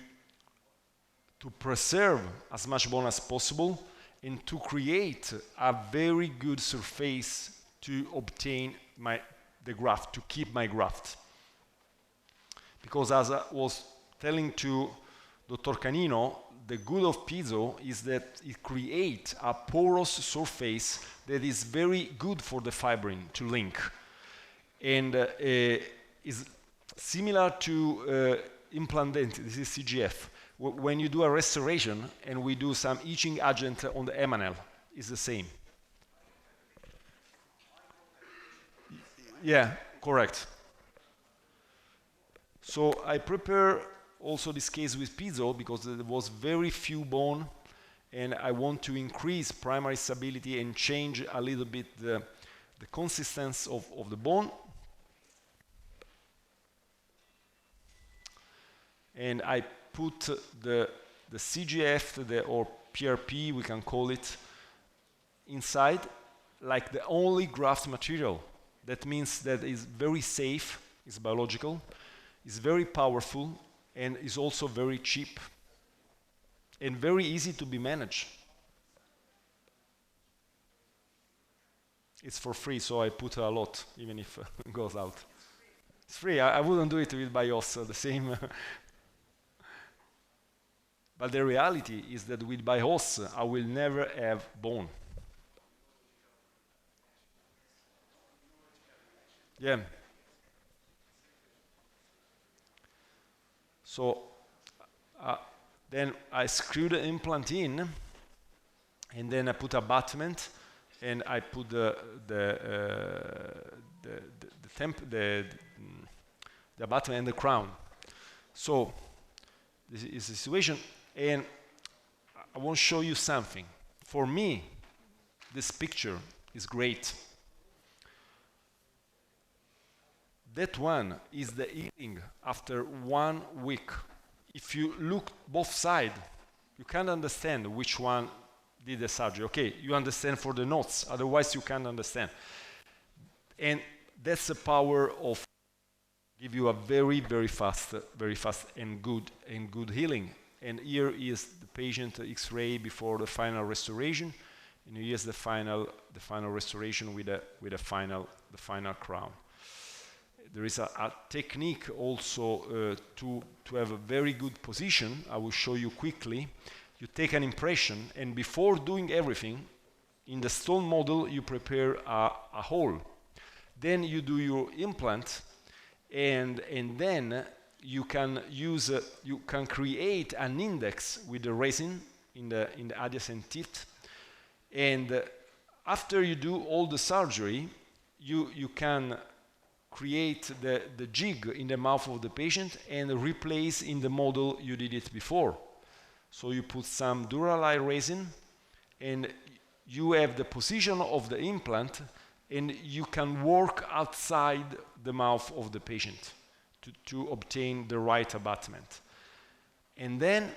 preserve as much bone as possible and to create a very good surface to obtain the graft, to keep my graft. Because as I was telling to Dr. Canino, the good of piezo is that it creates a porous surface that is very good for the fibrin to link. And is similar to implant dentistry. This is CGF. When you do a restoration and we do some etching agent on the enamel, it's the same. Yeah, correct. So I prepare also this case with piezo because there was very few bone and I want to increase primary stability and change a little bit the consistency of the bone. And I put the CGF, or PRP, we can call it, inside like the only graft material. That means that it's very safe, it's biological, it's very powerful, and is also very cheap and very easy to be managed. It's for free, so I put a lot, even if it goes out. It's free. I wouldn't do it with BIOS, the same. But the reality is that with BIOS, I will never have bone. Yeah. So then I screw the implant in, and then I put abutment, and I put the abutment and the crown. So this is the situation, and I want to show you something. For me, this picture is great. That one is the healing after 1 week. If you look both sides, you can't understand which one did the surgery. Okay, you understand for the notes, otherwise you can't understand. And that's the power of give you a very, very fast and good healing. And here is the patient X-ray before the final restoration, and here is the final restoration with the final crown. There is a technique also to have a very good position. I will show you quickly. You take an impression, and before doing everything, in the stone model you prepare a hole. Then you do your implant, and then you can use you can create an index with the resin in the adjacent teeth. And after you do all the surgery, you can create the jig in the mouth of the patient and replace in the model you did it before. So you put some Duralite resin, and you have the position of the implant, and you can work outside the mouth of the patient to obtain the right abutment. And then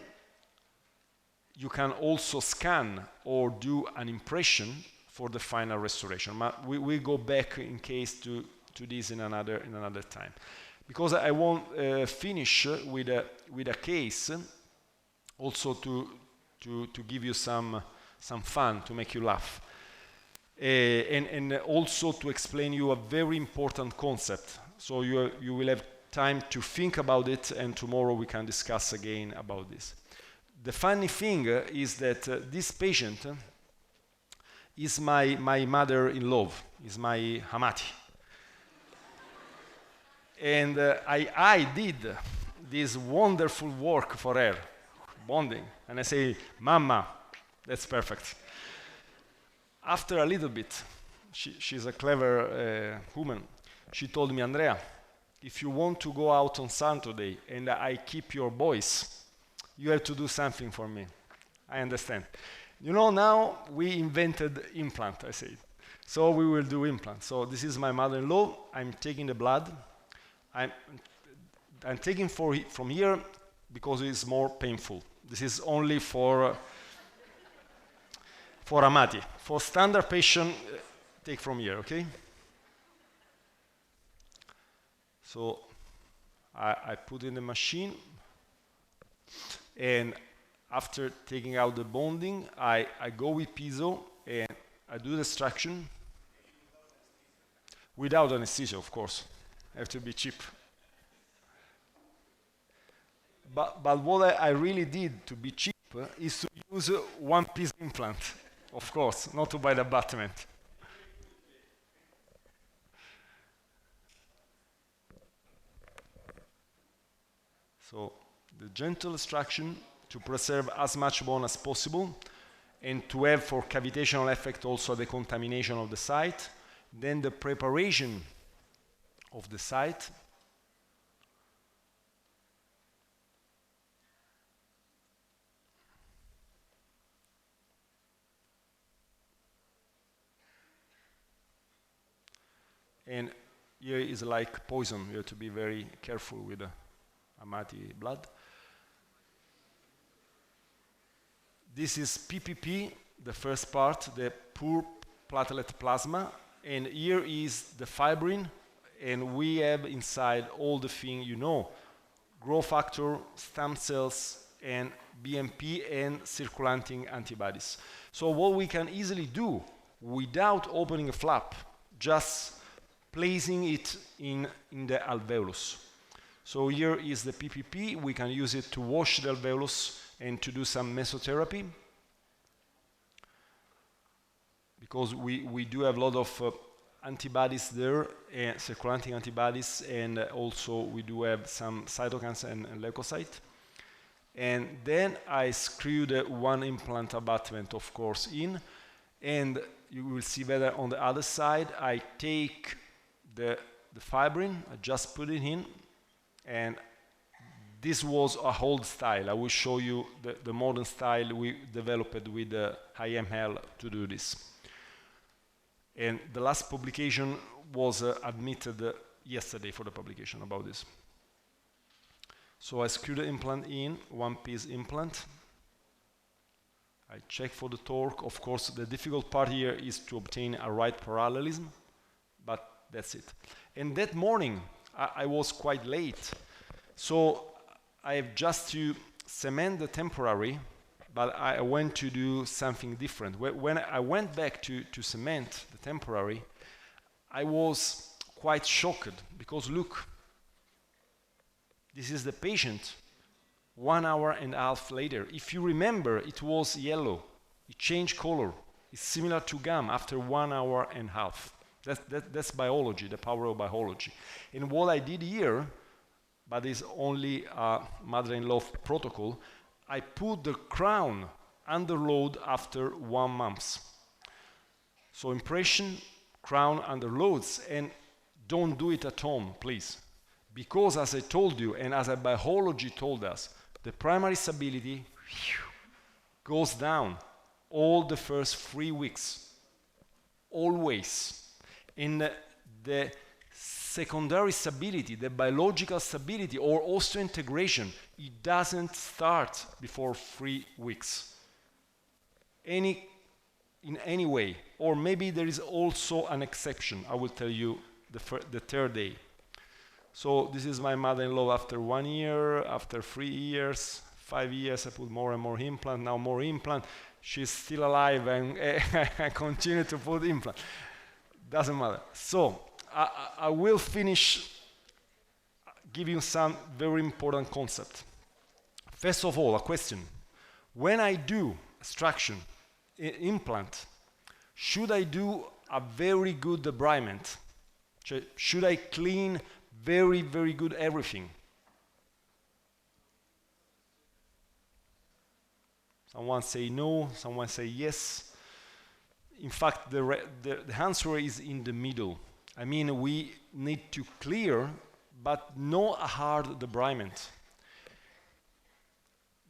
you can also scan or do an impression for the final restoration. We go back in case to this in another time, because I won't finish with a case also to give you some fun, to make you laugh, and also to explain you a very important concept. So you will have time to think about it, and tomorrow we can discuss again about this. The funny thing is that this patient is my mother-in-law, is my Hamati. And I did this wonderful work for her, bonding. And I say, Mama, that's perfect. After a little bit, she's a clever woman. She told me, Andrea, if you want to go out on Saturday and I keep your boys, you have to do something for me. I understand. You know, now we invented implant, I said. So we will do implant. So this is my mother-in-law. I'm taking the blood. I'm taking from here because it's more painful. This is only for Amati. For standard patient, take from here, okay? So I put in the machine, and after taking out the bonding, I go with piezo and I do the extraction without anesthesia, of course. I have to be cheap. But what I really did to be cheap is to use one-piece implant, of course, not to buy the abutment. So the gentle extraction to preserve as much bone as possible and to have for cavitational effect also the contamination of the site. Then the preparation of the site. And here is like poison. You have to be very careful with the Amati blood. This is PPP, the first part, the poor platelet plasma. And here is the fibrin. And we have inside all the things you know. Growth factor, stem cells, and BMP and circulating antibodies. So what we can easily do without opening a flap, just placing it in the alveolus. So here is the PPP. We can use it to wash the alveolus and to do some mesotherapy, because we do have a lot of antibodies there, circulating antibodies, and also we do have some cytokines and leukocyte. And then I screw the one implant abutment, of course, in, and you will see better on the other side. I take the fibrin, I just put it in, and this was a old style. I will show you the modern style we developed with the IML to do this. And the last publication was admitted yesterday for the publication about this. So I screw the implant in, one-piece implant. I check for the torque. Of course, the difficult part here is to obtain a right parallelism, but that's it. And that morning, I was quite late. So I have just to cement the temporary, but I went to do something different. When I went back to cement the temporary, I was quite shocked, because look, this is the patient 1.5 hours later. If you remember, it was yellow. It changed color. It's similar to gum after 1.5 hours. That's biology, the power of biology. And what I did here, but it's only a mother-in-law protocol, I put the crown under load after 1 month. So impression, crown under loads, and don't do it at home, please. Because as I told you, and as biology told us, the primary stability goes down all the first 3 weeks, always. In the secondary stability, the biological stability or osseointegration, it doesn't start before 3 weeks. In any way, or maybe there is also an exception. I will tell you the third day. So this is my mother-in-law after 1 year, after 3 years, 5 years. I put more and more implant. Now more implant. She's still alive, and I continue to put implant. Doesn't matter. So I will finish giving some very important concept. First of all, a question. When I do extraction, implant, should I do a very good debridement? Should I clean very, very good everything? Someone say no, someone say yes. In fact, the answer is in the middle. I mean, we need to clear, but no hard debridement.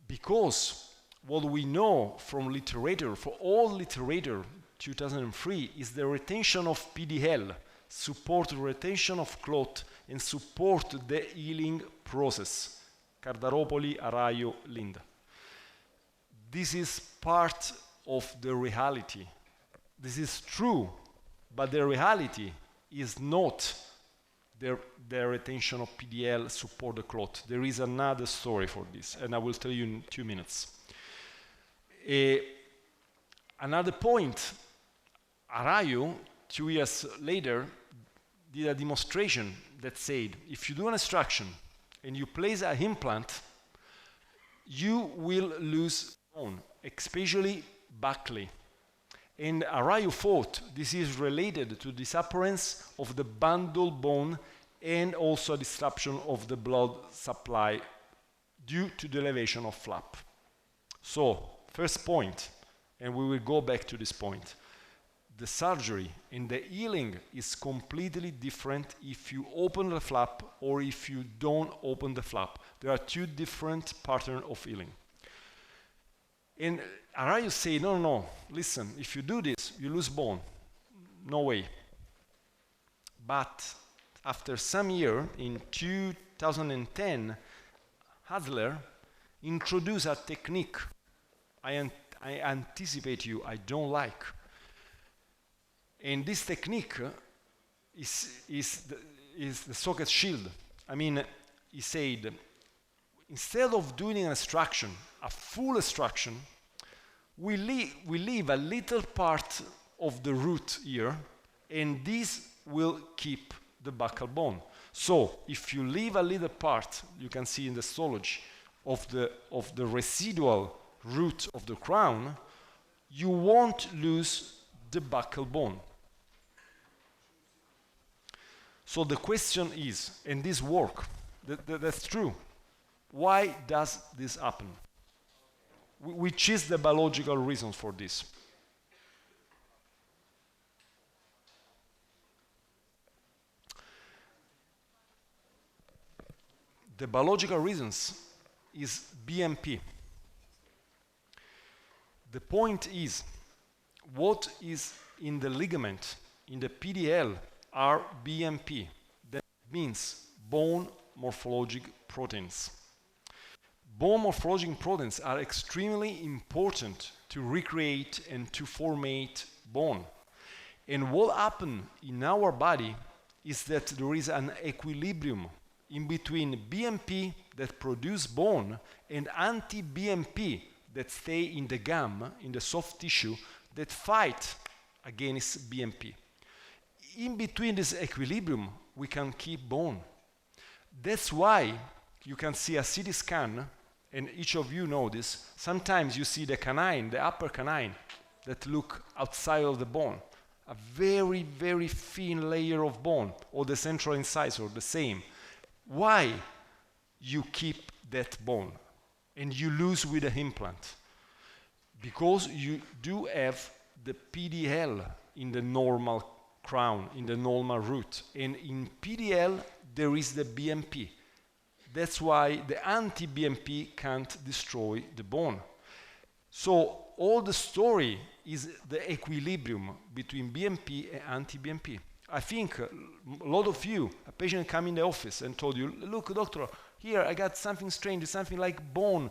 Because what we know from literature, for all literature, 2003, is the retention of PDL, support retention of clot, and support the healing process. Cardaropoli, Arraio, Linda. This is part of the reality. This is true, but the reality is not the retention of PDL support the clot. There is another story for this, and I will tell you in 2 minutes. Another point, Arraio, 2 years later, did a demonstration that said, if you do an extraction and you place an implant, you will lose bone, especially buccally. And Arraio thought this is related to disappearance of the bundle bone and also a disruption of the blood supply due to the elevation of flap. So, first point, and we will go back to this point. The surgery and the healing is completely different if you open the flap or if you don't open the flap. There are two different patterns of healing. And Arraio say, no, listen, if you do this, you lose bone. No way. But after some year, in 2010, Hasler introduced a technique I anticipate you, I don't like. And this technique is the socket shield. I mean, he said, instead of doing an extraction, a full extraction, we leave a little part of the root here, and this will keep the buccal bone. So, if you leave a little part, you can see in the histology, of the residual root of the crown, you won't lose the buccal bone. So the question is, and this work, that's true, why does this happen? Which is the biological reason for this? The biological reasons is BMP. The point is, what is in the ligament, in the PDL, are BMP. That means bone morphologic proteins. Bone morphologic proteins are extremely important to recreate and to formate bone. And what happens in our body is that there is an equilibrium in between BMP that produce bone and anti-BMP that stay in the gum, in the soft tissue, that fight against BMP. In between this equilibrium, we can keep bone. That's why you can see a CT scan, and each of you know this. Sometimes you see the canine, the upper canine, that look outside of the bone. A very, very thin layer of bone, or the central incisor, the same. Why you keep that bone and you lose with the implant? Because you do have the PDL in the normal crown, in the normal root. And in PDL, there is the BMP. That's why the anti-BMP can't destroy the bone. So all the story is the equilibrium between BMP and anti-BMP. I think a lot of you, a patient come in the office and told you, look, doctor, here I got something strange, something like bone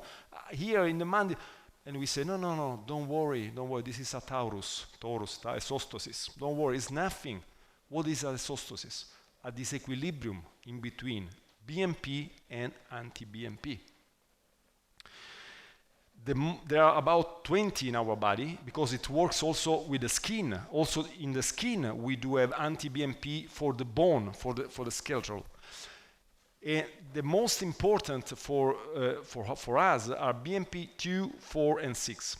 here in the mandible. And we say, no, don't worry, this is a taurus, isostosis. Don't worry, it's nothing. What is isostosis? A disequilibrium in between BMP and anti-BMP. There are about 20 in our body because it works also with the skin. Also in the skin, we do have anti-BMP for the bone, for the skeletal. And the most important for us are BMP 2, 4, and 6.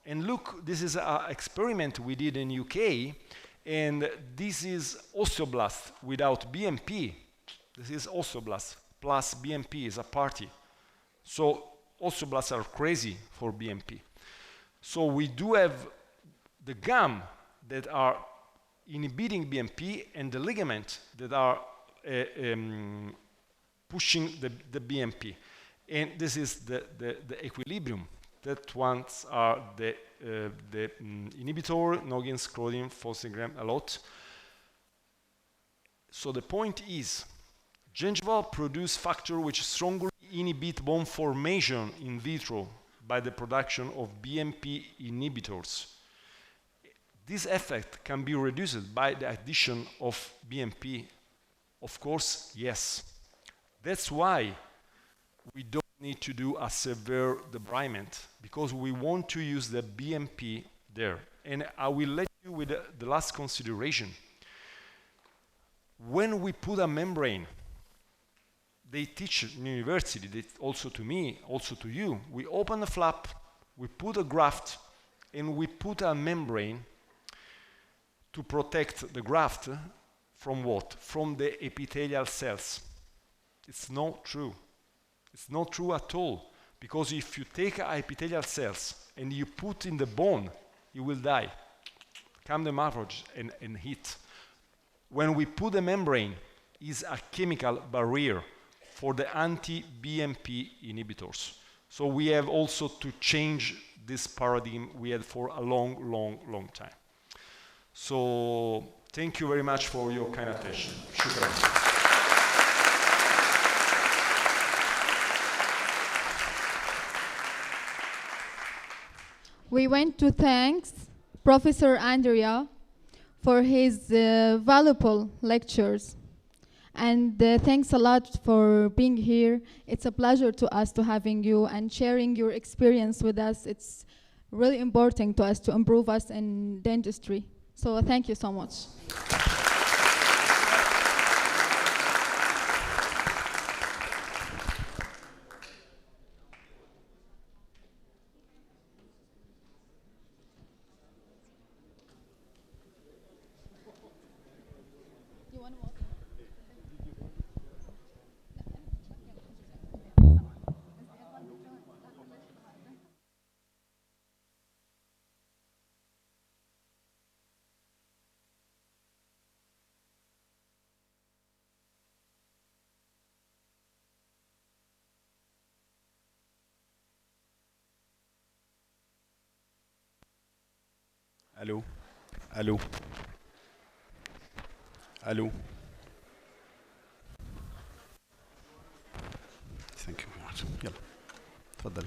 And look, this is an experiment we did in UK, and this is osteoblast without BMP. This is osteoblast plus BMP is a party. So osteoblasts are crazy for BMP. So we do have the gum that are inhibiting BMP and the ligament that are pushing the BMP. And this is the equilibrium. That ones are the inhibitor, Noggin, scrotin, Fossegran, a lot. So the point is, gingival produce factor which strongly inhibit bone formation in vitro by the production of BMP inhibitors. This effect can be reduced by the addition of BMP. Of course, yes. That's why we don't need to do a severe debridement, because we want to use the BMP there. And I will let you with the last consideration. When we put a membrane, they teach in university, also to me, also to you, we open the flap, we put a graft, and we put a membrane to protect the graft from what? From the epithelial cells. It's not true. It's not true at all. Because if you take epithelial cells and you put in the bone, you will die. Come the macrophage and hit. When we put a membrane, is a chemical barrier for the anti-BMP inhibitors. So we have also to change this paradigm we had for a long, long, long time. So thank you very much for your kind attention. Shukran. We want to thank Professor Andrea for his valuable lectures. And thanks a lot for being here. It's a pleasure to us to having you and sharing your experience with us. It's really important to us to improve us in dentistry. So thank you so much. الو الو الو ثانك يو يلا تفضل